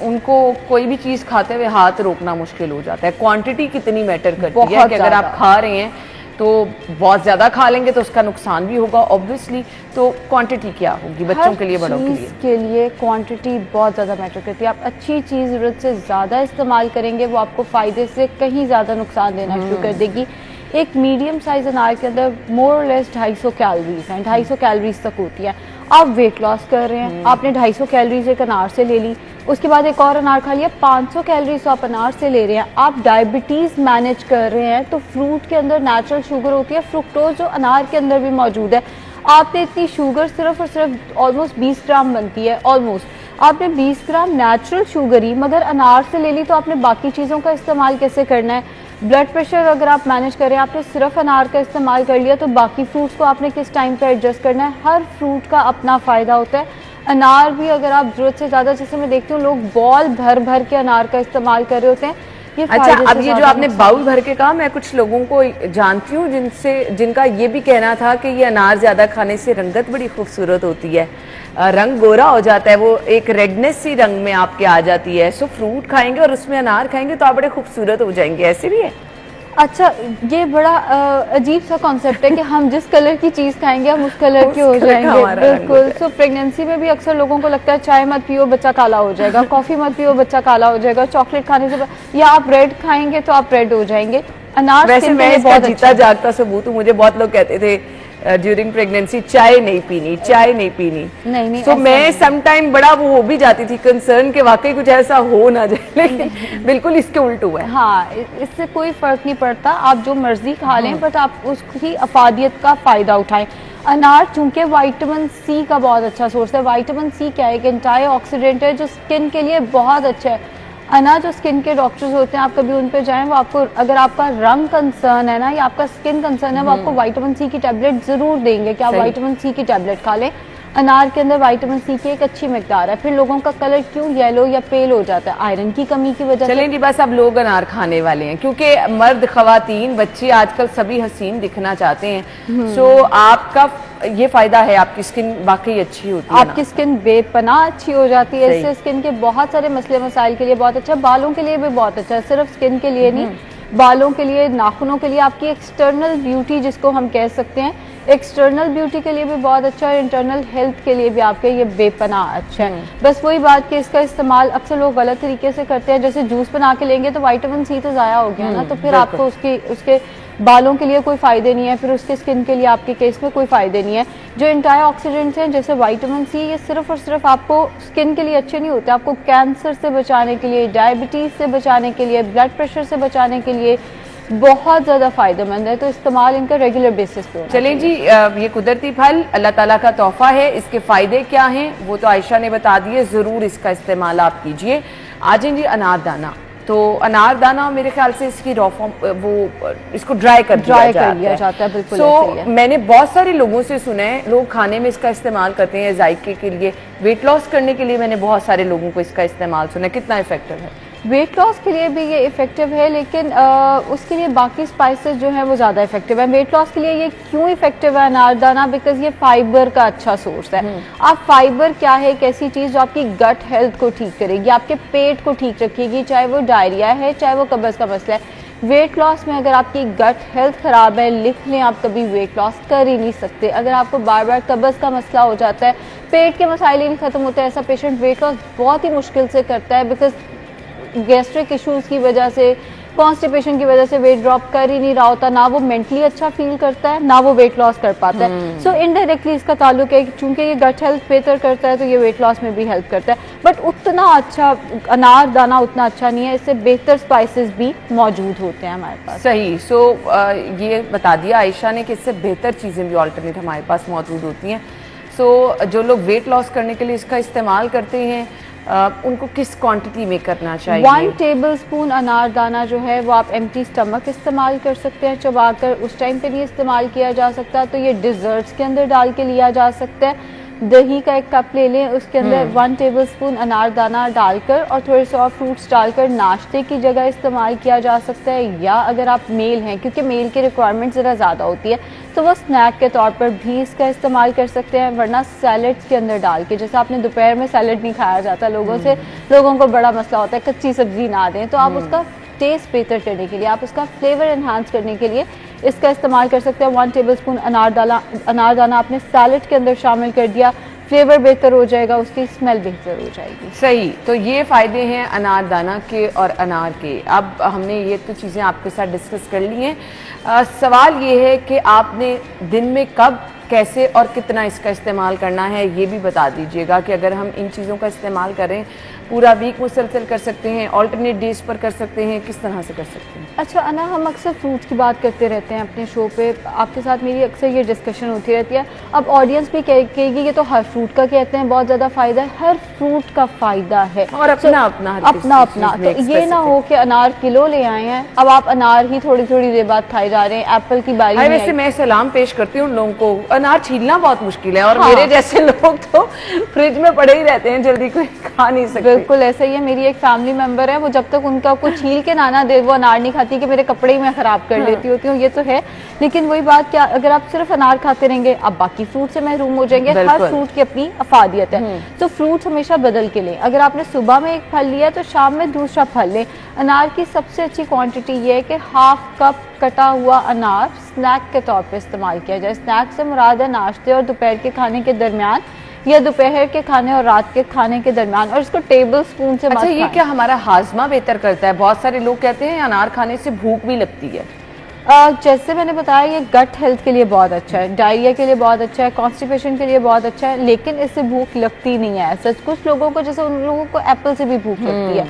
उनको कोई भी चीज़ खाते हुए हाथ रोकना मुश्किल हो जाता है। क्वांटिटी कितनी मैटर करती है? बहुत कि अगर आप ज़्यादा। खा रहे हैं तो बहुत ज़्यादा खा लेंगे तो उसका नुकसान भी होगा ऑब्वियसली, तो क्वांटिटी क्या होगी बच्चों के लिए, बड़ों के लिए? के लिए क्वांटिटी बहुत ज़्यादा मैटर करती है। आप अच्छी चीज़ ज़रूरत से ज़्यादा इस्तेमाल करेंगे, वो आपको फ़ायदे से कहीं ज़्यादा नुकसान देना शुरू कर देगी। एक मीडियम साइज अनार के अंदर मोर और लेस 250 कैलोरीज हैं, 250 कैलोरीज तक होती है। आप वेट लॉस कर रहे हैं, आपने 250 कैलोरीज एक अनार से ले ली, उसके बाद एक और अनार खा लिया, 500 कैलोरीज तो आप अनार से ले रहे हैं। आप डायबिटीज़ मैनेज कर रहे हैं, तो फ्रूट के अंदर नेचुरल शुगर होती है, फ्रुक्टोज जो अनार के अंदर भी मौजूद है। आपने इतनी शुगर सिर्फ और सिर्फ ऑलमोस्ट 20 ग्राम बनती है, ऑलमोस्ट आपने 20 ग्राम नेचुरल शुगर ही मगर अनार से ले ली, तो आपने बाकी चीज़ों का इस्तेमाल कैसे करना है? ब्लड प्रेशर अगर आप मैनेज करें, आपने सिर्फ अनार का इस्तेमाल कर लिया, तो बाकी फ्रूट्स को आपने किस टाइम पे एडजस्ट करना है? हर फ्रूट का अपना फ़ायदा होता है। अनार भी अगर आप ज़रूरत से ज़्यादा, जैसे मैं देखती हूँ लोग बॉल भर भर के अनार का इस्तेमाल कर रहे होते हैं, ये अच्छा, अब ये जो आपने बाउल भर के कहा, मैं कुछ लोगों को जानती हूँ जिनका ये भी कहना था कि ये अनार ज़्यादा खाने से रंगत बड़ी खूबसूरत होती है, रंग गोरा हो जाता है, वो एक रेडनेस सी रंग में आपके आ जाती है। सो फ्रूट खाएंगे और उसमें अनार खाएंगे तो आप बड़े खूबसूरत हो जाएंगे, ऐसे भी है? अच्छा, ये बड़ा अजीब सा कॉन्सेप्ट है कि हम जिस कलर की चीज़ खाएंगे हम उस कलर के हो जाएंगे। बिल्कुल। सो प्रेगनेंसी में भी अक्सर लोगों को लगता है चाय मत पियो बच्चा काला हो जाएगा, कॉफ़ी मत पियो बच्चा काला हो जाएगा, चॉकलेट खाने से, या आप ब्रेड खाएंगे तो आप रेड हो जाएंगे। अनार वैसे मैं इसका जीता जागता सबूत हूँ। मुझे बहुत लोग कहते थे ड्यूरिंग प्रेगनेंसी चाय नहीं पीनी, चाय नहीं पीनी। नहीं, तो मैं सम टाइम बड़ा वो हो भी जाती थी कंसर्न के वाकई कुछ ऐसा हो ना जाए, लेकिन बिल्कुल इसके उल्ट हुआ है। हाँ, इससे कोई फर्क नहीं पड़ता, आप जो मर्जी खा लें, बट आप उसकी अफादियत का फायदा उठाएं। अनार चूंकि विटामिन सी का बहुत अच्छा सोर्स है। विटामिन सी क्या है? एक एंटी ऑक्सीडेंट है जो स्किन के लिए बहुत अच्छा है। अना जो स्किन के डॉक्टर्स होते हैं, आप कभी उन पे जाएं, वो आपको, अगर आपका रंग कंसर्न है ना या आपका स्किन कंसर्न है, वो आपको विटामिन सी की टैबलेट जरूर देंगे कि आप विटामिन सी की टैबलेट खा लें। अनार के अंदर विटामिन सी की एक अच्छी मिकदार है। फिर लोगों का कलर क्यों येलो या पेल हो जाता है? आयरन की कमी की वजह से। चलें जी, बस अब लोग अनार खाने वाले हैं, क्योंकि मर्द, खवातीन, बच्चे आजकल सभी हसीन दिखना चाहते हैं। सो आपका ये फायदा है, आपकी स्किन वाकई अच्छी होती है, आपकी स्किन बेपनाह अच्छी हो जाती है। इससे स्किन के बहुत सारे मसले मसाइल के लिए बहुत अच्छा है, बालों के लिए भी बहुत अच्छा है, सिर्फ स्किन के लिए नहीं, बालों के लिए, नाखूनों के लिए, आपकी एक्सटर्नल ब्यूटी जिसको हम कह सकते हैं, एक्सटर्नल ब्यूटी के लिए भी बहुत अच्छा है, इंटरनल हेल्थ के लिए भी आपके ये बेपनाह अच्छा है। बस वही बात कि इसका इस्तेमाल अक्सर लोग गलत तरीके से करते हैं। जैसे जूस बना के लेंगे तो विटामिन सी तो ज़ाया हो गया ना, तो फिर आपको उसके बालों के लिए कोई फायदे नहीं है, फिर उसके स्किन के लिए आपके केस में कोई फायदे नहीं है। जो एंटीऑक्सीडेंट्स हैं जैसे विटामिन सी, ये सिर्फ और सिर्फ आपको स्किन के लिए अच्छे नहीं होते, आपको कैंसर से बचाने के लिए, डायबिटीज से बचाने के लिए, ब्लड प्रेशर से बचाने के लिए बहुत ज्यादा फायदेमंद है। तो इस्तेमाल इनका रेगुलर बेसिस पे होना चलें जी, ये कुदरती फल अल्लाह ताला का तोहफा है, इसके फायदे क्या हैं वो तो आयशा ने बता दिए, जरूर इसका इस्तेमाल आप कीजिए। आ जाए जी अनारदाना। तो अनारदाना मेरे ख्याल से इसकी रॉ फॉर्म, वो इसको ड्राई कर दिया जाता है। बिल्कुल। सो मैंने बहुत सारे लोगों से सुना है, लोग खाने में इसका इस्तेमाल करते हैं जायके के लिए, वेट लॉस करने के लिए मैंने बहुत सारे लोगों को इसका इस्तेमाल सुना है। कितना इफेक्टिव है? वेट लॉस के लिए भी ये इफेक्टिव है, लेकिन उसके लिए बाकी स्पाइसेस जो है वो ज़्यादा इफेक्टिव है। वेट लॉस के लिए ये क्यों इफेक्टिव है अनारदाना? बिकॉज ये फाइबर का अच्छा सोर्स है। आप फाइबर क्या है? एक ऐसी चीज़ जो आपकी गट हेल्थ को ठीक करेगी, आपके पेट को ठीक रखेगी, चाहे वो डायरिया है, चाहे वो कब्ज़ का मसला है। वेट लॉस में अगर आपकी गट हेल्थ ख़राब है, लिख लें, आप कभी वेट लॉस कर ही नहीं सकते। अगर आपको बार बार कब्ज़ का मसला हो जाता है, पेट के मसाइल ही नहीं ख़त्म होते, ऐसा पेशेंट वेट लॉस बहुत ही मुश्किल से करता है, बिकॉज गैस्ट्रिक इश्यूज की वजह से, कॉन्स्टिपेशन की वजह से वेट ड्रॉप कर ही नहीं रहा होता, ना वो मेंटली अच्छा फील करता है, ना वो वेट लॉस कर पाता है। सो इनडायरेक्टली इसका ताल्लुक है, चूंकि ये गट हेल्थ बेहतर करता है तो ये वेट लॉस में भी हेल्प करता है। बट उतना अच्छा अनारदाना उतना अच्छा नहीं है, इससे बेहतर स्पाइसेस भी मौजूद होते हैं हमारे पास। सही। सो ये बता दिया आयशा ने कि इससे बेहतर चीज़ें भी ऑल्टरनेट हमारे पास मौजूद होती हैं। सो जो लोग वेट लॉस करने के लिए इसका इस्तेमाल करते हैं, उनको किस क्वांटिटी में करना चाहिए? 1 टेबलस्पून अनारदाना जो है वो आप एम्प्टी स्टमक इस्तेमाल कर सकते हैं, चबाकर। उस टाइम पे नहीं इस्तेमाल किया जा सकता तो ये डिजर्ट्स के अंदर डाल के लिया जा सकता है। दही का 1 कप ले लें, उसके अंदर 1 टेबलस्पून अनारदाना डालकर और थोड़े से और फ्रूट्स डालकर नाश्ते की जगह इस्तेमाल किया जा सकता है। या अगर आप मेल हैं, क्योंकि मेल की रिक्वायरमेंट ज़रा ज़्यादा होती है, तो वो स्नैक के तौर पर भी इसका इस्तेमाल कर सकते हैं। वरना सैलड्स के अंदर डाल के, जैसे आपने दोपहर में सैलड नहीं खाया जाता लोगों को बड़ा मसला होता है कच्ची सब्जी ना दें, तो आप उसका टेस्ट बेहतर करने के लिए, आप उसका फ्लेवर एनहांस करने के लिए इसका इस्तेमाल कर सकते हैं। 1 टेबलस्पून अनारदाना आपने सैलड के अंदर शामिल कर दिया, फ्लेवर बेहतर हो जाएगा, उसकी स्मेल बेहतर हो जाएगी। सही। तो ये फायदे हैं अनारदाना के और अनार के। अब हमने ये तो चीज़ें आपके साथ डिस्कस कर ली हैं। सवाल ये है कि आपने दिन में कब, कैसे और कितना इसका इस्तेमाल करना है, ये भी बता दीजिएगा कि अगर हम इन चीज़ों का इस्तेमाल करें, पूरा वीक मुसलसल कर सकते हैं, ऑल्टरनेट डेज पर कर सकते हैं, किस तरह से कर सकते हैं? अच्छा अना, हम अक्सर फ्रूट्स की बात करते रहते हैं अपने शो पे, आपके साथ मेरी अक्सर ये डिस्कशन होती रहती है। अब ऑडियंस भी कहेगी ये तो हर फ्रूट का कहते हैं बहुत ज़्यादा फ़ायदा है, हर फ्रूट का फ़ायदा है और अपना अपना तो ये ना हो कि अनार किलो ले आए हैं, अब आप अनार ही थोड़ी थोड़ी देर बाद खाए जा रहे हैं, एप्पल की बारी। वैसे मैं सलाम पेश करती हूँ उन लोगों को, अनार छीलना बहुत मुश्किल है और मेरे जैसे लोग तो फ्रिज में पड़े ही रहते हैं, जल्दी कोई खा नहीं सकते। बिल्कुल ऐसा ही है। मेरी एक फैमिली मेंबर है, वो जब तक उनका कुछ छील के ना दे वो अनार नहीं खाती कि मेरे कपड़े ही मैं खराब कर लेती होती हूँ। ये तो है, लेकिन वही बात, क्या अगर आप सिर्फ अनार खाते रहेंगे आप बाकी फ्रूट से महरूम हो जाएंगे। हर फ्रूट की अपनी अफादियत है, तो फ्रूट हमेशा बदल के लें। अगर आपने सुबह में एक फल लिया तो शाम में दूसरा फल लें। अनार की सबसे अच्छी क्वांटिटी ये है कि 1/2 कप कटा हुआ अनार स्नैक के तौर पे इस्तेमाल किया जाए। स्नैक से मुराद है नाश्ते और दोपहर के खाने के दरमियान, या दोपहर के खाने और रात के खाने के दरमियान, और इसको टेबल स्पून से। अच्छा, ये क्या हमारा हाजमा बेहतर करता है? बहुत सारे लोग कहते हैं अनार खाने से भूख भी लगती है। जैसे मैंने बताया, ये गट हेल्थ के लिए बहुत अच्छा है, डायरिया के लिए बहुत अच्छा है, कॉन्स्टिपेशन के लिए बहुत अच्छा है, लेकिन इससे भूख लगती नहीं है। सच कुछ लोगों को, जैसे उन लोगों को एप्पल से भी भूख लगती है,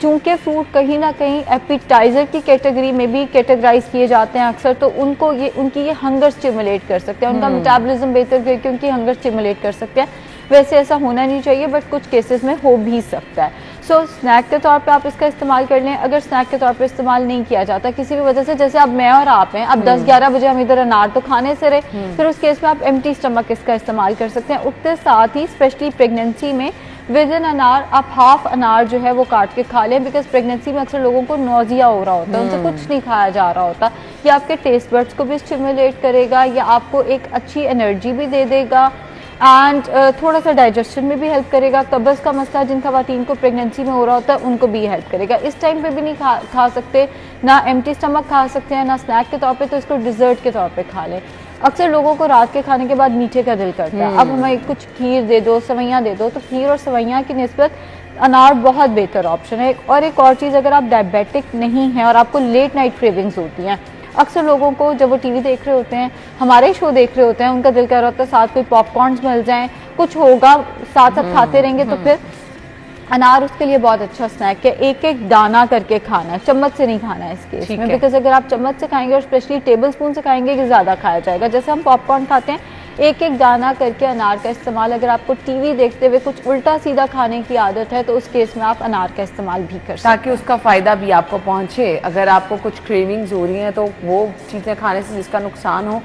चूंकि फ्रूट कहीं ना कहीं एपिटाइजर की कैटेगरी में भी कैटेगराइज किए जाते हैं अक्सर, तो उनको ये, उनकी ये हंगर स्टिमुलेट कर सकते हैं, उनका मेटाबॉलिज्म बेहतर करके उनकी हंगर स्टिमुलेट कर सकते हैं। वैसे ऐसा होना नहीं चाहिए, बट कुछ केसेस में हो भी सकता है। सो स्नैक के तौर पे आप इसका इस्तेमाल कर लें। अगर स्नैक के तौर पे इस्तेमाल नहीं किया जाता किसी भी वजह से, जैसे अब मैं और आप हैं, अब 10-11 बजे हम इधर अनार तो खाने से रहे, फिर उस केस में आप एम्प्टी स्टमक इसका इस्तेमाल कर सकते हैं। उठते साथ ही स्पेशली प्रेगनेंसी में विद इन अनार आप हाफ अनार जो है वो काट के खा लें, बिकॉज प्रेगनेंसी में अक्सर लोगों को नोजिया हो रहा होता है, उनसे कुछ नहीं खाया जा रहा होता। ये आपके टेस्ट बड्स को भी स्टिमुलेट करेगा, या आपको एक अच्छी एनर्जी भी दे देगा एंड थोड़ा सा डाइजेशन में भी हेल्प करेगा। कब्ज़ का मसला जिन खवातीन को प्रेगनेंसी में हो रहा होता है उनको भी हेल्प करेगा। इस टाइम पे भी नहीं खा सकते, ना एम्प्टी स्टमक खा सकते हैं, ना स्नैक के तौर पे, तो इसको डिज़र्ट के तौर पे खा लें। अक्सर लोगों को रात के खाने के बाद मीठे का दिल करता है, अब हमें कुछ खीर दे दो, सवैयाँ दे दो, तो खीर और सवैयाँ की निस्बत अनार बहुत बेहतर ऑप्शन है। और एक और चीज़, अगर आप डायबिटिक नहीं हैं और आपको लेट नाइट क्रेविंग्स होती हैं, अक्सर लोगों को जब वो टीवी देख रहे होते हैं, हमारे शो देख रहे होते हैं, उनका दिल कर रहा होता है साथ कोई पॉपकॉर्न्स मिल जाएं, कुछ होगा, साथ साथ खाते रहेंगे, तो फिर अनार उसके लिए बहुत अच्छा स्नैक है। एक एक दाना करके खाना है, चम्मच से नहीं खाना है इस केस में, बिकॉज अगर आप चम्मच से खाएंगे और स्पेशली टेबल स्पून से खाएंगे कि ज़्यादा खाया जाएगा। जैसे हम पॉपकॉर्न खाते हैं, एक एक दाना करके अनार का इस्तेमाल। अगर आपको टीवी देखते हुए कुछ उल्टा सीधा खाने की आदत है तो उस केस में आप अनार का इस्तेमाल भी कर सकते हैं, ताकि उसका फ़ायदा भी आपको पहुंचे। अगर आपको कुछ क्रेविंग्स हो रही हैं तो वो चीज़ें खाने से जिसका नुकसान हो,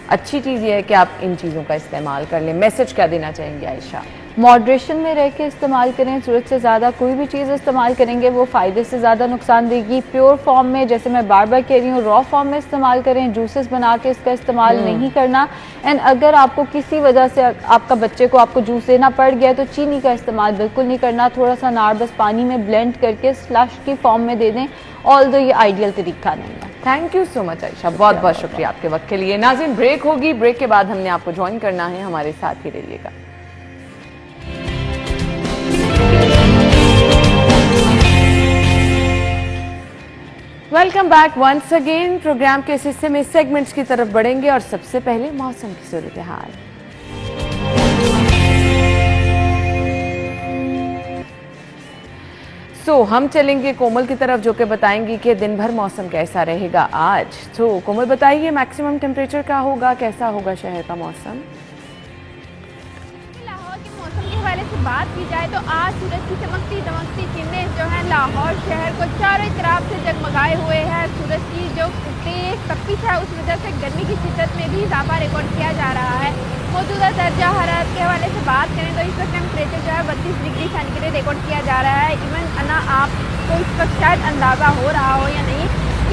अच्छी चीज़ ये है कि आप इन चीज़ों का इस्तेमाल कर लें। मैसेज क्या देना चाहेंगे आयशा? मॉडरेशन में रह के इस्तेमाल करें, ज़रूरत से ज़्यादा कोई भी चीज़ इस्तेमाल करेंगे वो फ़ायदे से ज़्यादा नुकसान देगी। प्योर फॉर्म में, जैसे मैं बार बार कह रही हूँ, रॉ फॉर्म में इस्तेमाल करें, जूसेस बना के इसका इस्तेमाल नहीं करना। एंड अगर आपको किसी वजह से आपका बच्चे को आपको जूस देना पड़ गया तो चीनी का इस्तेमाल बिल्कुल नहीं करना। थोड़ा सा अनार बस पानी में ब्लेंड करके स्लश की फॉर्म में दे दें, ऑल्दो ये आइडियल तरीका नहीं है। Thank you so much Ayesha, बहुत बहुत शुक्रिया आपके वक्त के लिए। नाज़रीन, ब्रेक होगी, ब्रेक के बाद हमने आपको ज्वाइन करना है, हमारे साथ ही रहिएगा। Welcome back once again. Programme के इस हिस्से में सेगमेंट्स की तरफ बढ़ेंगे और सबसे पहले मौसम की सूरत हाल। हम चलेंगे कोमल की तरफ, जो कि बताएंगी कि दिन भर मौसम कैसा रहेगा आज। कोमल बताइए, मैक्सिमम टेम्परेचर क्या होगा, कैसा होगा शहर का मौसम? मौसम के हवाले से बात की जाए तो आज सूरज की चमकती दमकती किरणें जो है लाहौर शहर को चारों तरफ से जगमगाए हुए हैं। सूरज की जो तेज तपिश है उस वजह से गर्मी की शिद्दत में भी इजाफा रिकॉर्ड किया जा रहा है। मौजूदा दर्जा हरारत के हवाले से बात करें तो इस वक्त टेम्परेचर जो है 32 डिग्री सेंटीग्रेड रिकॉर्ड किया जा रहा है। इवन ना आपको इस वक्त शायद अंदाज़ा हो रहा हो या नहीं,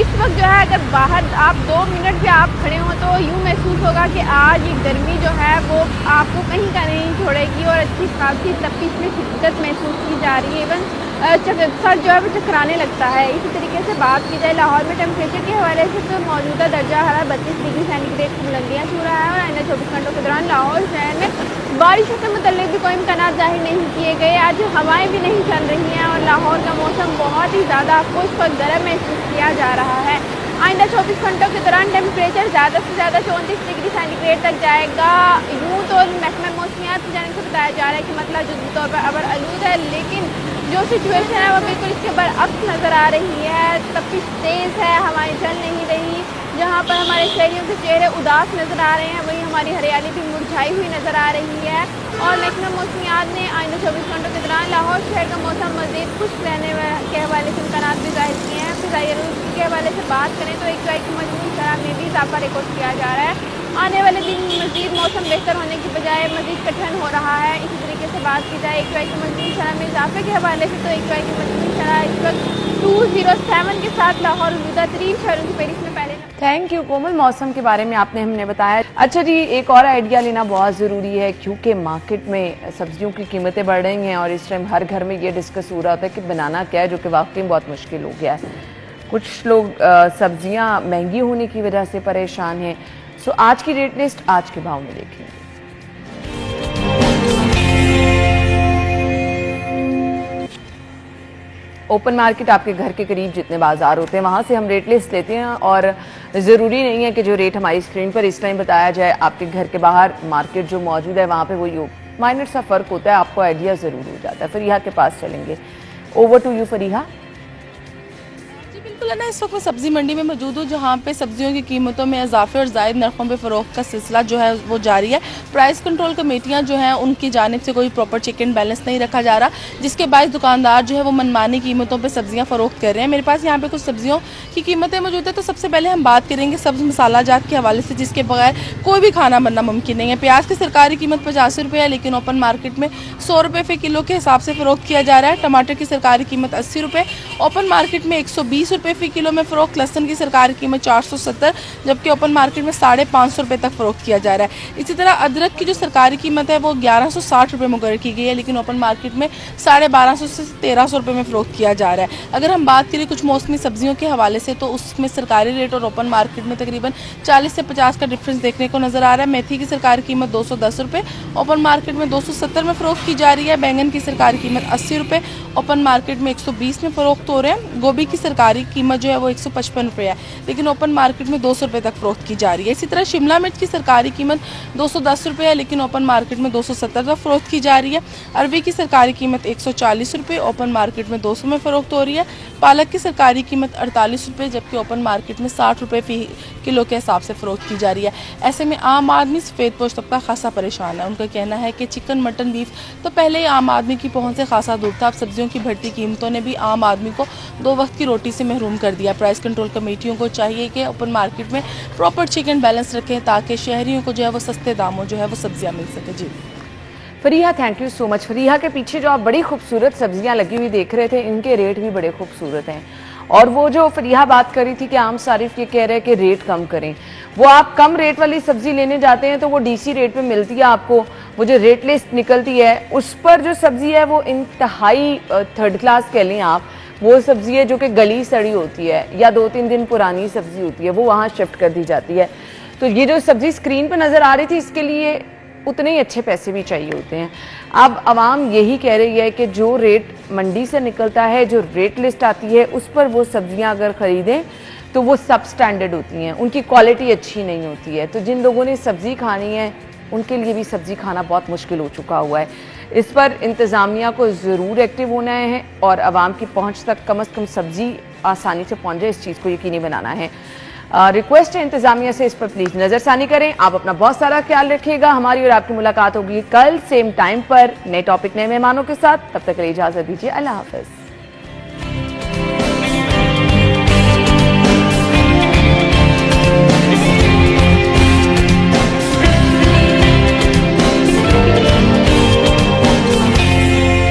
इस वक्त जो है अगर बाहर आप 2 मिनट भी आप खड़े हों तो यूँ महसूस होगा कि आज ये गर्मी जो है वो आपको कहीं का नहीं छोड़ेगी और अच्छी खासी तपिश में शिद्दत महसूस की जा रही है। इवन सर जो है वो चकराने लगता है। इसी तरीके से बात की जाए लाहौर में टेम्परेचर के हवाले से तो मौजूदा दर्जा हरारत 32 डिग्री सेंटीग्रेड की बुलंदियाँ छू रहा है और आइंदा 24 घंटों के दौरान लाहौर शहर में बारिशों के मुतल्लिक़ भी कोई इम्कान जाहिर नहीं किए गए। आज हवाएं भी नहीं चल रही हैं और लाहौर का मौसम बहुत ही ज़्यादा खुश्क और गर्म महसूस किया जा रहा है। आइंदा 24 घंटों के दौरान टेम्परेचर ज़्यादा से ज़्यादा 34 डिग्री सेंटीग्रेड तक जाएगा। यूँ तो महकमा मौसमियात की जानिब से बताया जा रहा है कि मतलब जुज़वी तौर पर अबर आलूद है, लेकिन जो सिचुएशन है वो बिल्कुल इसके बरअक्स नज़र आ रही है। तपिश तेज़ है, हवाएं चल नहीं रही। जहाँ पर हमारे शहरियों के चेहरे उदास नज़र आ रहे हैं, वहीं हमारी हरियाली भी मुरझाई हुई नज़र आ रही है। और महकमा मौसमियात ने आइंदा 24 घंटों के दौरान लाहौर शहर का मौसम मज़ीद खुश्क रहने के हवाले से इम्कान भी जाहिर किए हैं। फ़िज़ाई आलूदगी के हवाले से बात करें तो एक की मजमूई शरह में भी इजाफा रिकॉर्ड किया जा रहा है। आने वाले दिन मज़ीद मौसम बेहतर होने की बजाय मज़ीद कठिन हो रहा है। इसी तरीके से बात की जाए एक की मजमूई शरह में इजाफे के हवाले से तो एक की मजमूई शरह इस वक्त 207 के साथ लाहौर मौजूदा तरीन शहरों की फहरिस्त में पहले। थैंक यू कोमल, मौसम के बारे में आपने हमने बताया। अच्छा जी, एक और आइडिया लेना बहुत ज़रूरी है क्योंकि मार्केट में सब्जियों की कीमतें बढ़ रही हैं और इस टाइम हर घर में ये डिस्कस हो रहा होता है कि बनाना क्या है, जो कि वाकई में बहुत मुश्किल हो गया है। कुछ लोग सब्जियां महंगी होने की वजह से परेशान हैं। आज की रेट लिस्ट आज के भाव में देखेंगे। ओपन मार्केट आपके घर के करीब जितने बाजार होते हैं वहाँ से हम रेट लिस्ट लेते हैं और ज़रूरी नहीं है कि जो रेट हमारी स्क्रीन पर इस टाइम बताया जाए आपके घर के बाहर मार्केट जो मौजूद है वहाँ पे वही हो। माइनर सा फ़र्क होता है, आपको आइडिया ज़रूर हो जाता है। फरीहा के पास चलेंगे। Over to you Fariha. बिल्कुल ना, इस वक्त मैं सब्जी मंडी में मौजूद हूँ जहाँ पे सब्जियों की कीमतों में इजाफे और जायद नरखों पे फ़रोख्त का सिलसिला जो है वो जारी है। प्राइस कंट्रोल कमेटियाँ जो हैं उनकी जानिब से कोई प्रॉपर चेक एंड बैलेंस नहीं रखा जा रहा, जिसके बायस दुकानदार जो है वो मनमानी कीमतों पर सब्जियाँ फ़रोख्त कर रहे हैं। मेरे पास यहाँ पे कुछ सब्जियों की कीमतें मौजूद है। तो सबसे पहले हम बात करेंगे सब्ज मसाला जात के हवाले से, जिसके बगैर कोई भी खाना बनना मुमकिन नहीं है। प्याज की सरकारी कीमत 85 रुपये है, लेकिन ओपन मार्केट में 100 रुपये फ़ी किलो के हिसाब से फ़रोख्त किया जा रहा है। टमाटर की सरकारी कीमत 80 रुपये, ओपन मार्केट में 120 रुपये फ़ी किलो में फ़रोख्त। लहसुन की सरकारी कीमत 470, जबकि ओपन मार्केट में 550 रुपये तक फ़रोख्त किया जा रहा है। इसी तरह अदरक की जो सरकारी कीमत है वो 1160 रुपये मुकर्रर की गई है, लेकिन ओपन मार्केट में 1250 से 1300 रुपये में फ़रोख्त किया जा रहा है। अगर हम बात करें कुछ मौसमी सब्जियों के हवाले से, तो उसमें सरकारी रेट और ओपन मार्केट में तकरीबन 40 से 50 का डिफरेंस देखने को नजर आ रहा है। मेथी की सरकारी कीमत 210 रुपये, ओपन मार्केट में 270 में फ़रोख्त की जा रही है। बैंगन की सरकारी कीमत 80 रुपये, ओपन मार्केट में 120 में फ़रोख्त हो रहे हैं। गोभी की सरकारी कीमत जो है वो 155 रुपये है, लेकिन ओपन मार्केट में 200 रुपये तक फ़रोख्त की जा रही है। इसी तरह शिमला मिर्च की सरकारी कीमत 210 रुपये है, लेकिन ओपन मार्केट में 270 तक फ़रोख्त की जा रही है। अरबी की सरकारी कीमत 140 रुपये, ओपन मार्केट में 200 में फ़रोख्त हो रही है। पालक की सरकारी कीमत 48 रुपये, जबकि ओपन मार्केट में 60 रुपये फ़ी किलो के हिसाब से फ़रोख्त की जा रही है। ऐसे में आम आदमी सफ़ेद पोश तबका खासा परेशान है। उनका कहना है कि चिकन, मटन, बीफ तो पहले ही आम आदमी की पहुंच से खासा दूर था, अब सब्जियों की बढ़ती कीमतों ने भी आम आदमी को 2 वक्त की रोटी से महरूम कर दिया। प्राइस कंट्रोल कमेटियों को चाहिए कि ओपन मार्केट में प्रॉपर चेक एंड बैलेंस रखें, ताकि शहरियों को जो है वो सस्ते दामों जो है वो सब्जियाँ मिल सके। जी Fariha, thank you so much. Fariha के पीछे जो आप बड़ी खूबसूरत सब्जियां लगी हुई देख रहे थे, इनके रेट भी बड़े खूबसूरत हैं। और वो जो फरीहा बात करी थी कि आम सारिफ ये कह रहे हैं कि रेट कम करें, वो आप कम रेट वाली सब्जी लेने जाते हैं तो वो डीसी रेट पे मिलती है आपको। वो जो रेट लिस्ट निकलती है उस पर जो सब्जी है वो इंतहाई थर्ड क्लास कह लें आप, वो सब्जी है जो कि गली सड़ी होती है या 2-3 दिन पुरानी सब्जी होती है, वो वहाँ शिफ्ट कर दी जाती है। तो ये जो सब्जी स्क्रीन पर नज़र आ रही थी, इसके लिए उतने ही अच्छे पैसे भी चाहिए होते हैं। अब आवाम यही कह रही है कि जो रेट मंडी से निकलता है, जो रेट लिस्ट आती है, उस पर वो सब्जियां अगर ख़रीदें तो वो सब स्टैंडर्ड होती हैं, उनकी क्वालिटी अच्छी नहीं होती है। तो जिन लोगों ने सब्ज़ी खानी है उनके लिए भी सब्ज़ी खाना बहुत मुश्किल हो चुका हुआ है। इस पर इंतज़ामिया को ज़रूर एक्टिव होना है और आवाम की पहुँच तक कम से कम सब्ज़ी आसानी से पहुँच जाए, इस चीज़ को यकीनी बनाना है। रिक्वेस्ट है इंतजामिया से, इस पर प्लीज नजरसानी करें। आप अपना बहुत सारा ख्याल रखिएगा। हमारी और आपकी मुलाकात होगी कल सेम टाइम पर नए टॉपिक, नए मेहमानों के साथ। तब तक के लिए इजाजत दीजिए। अल्लाह हाफिज।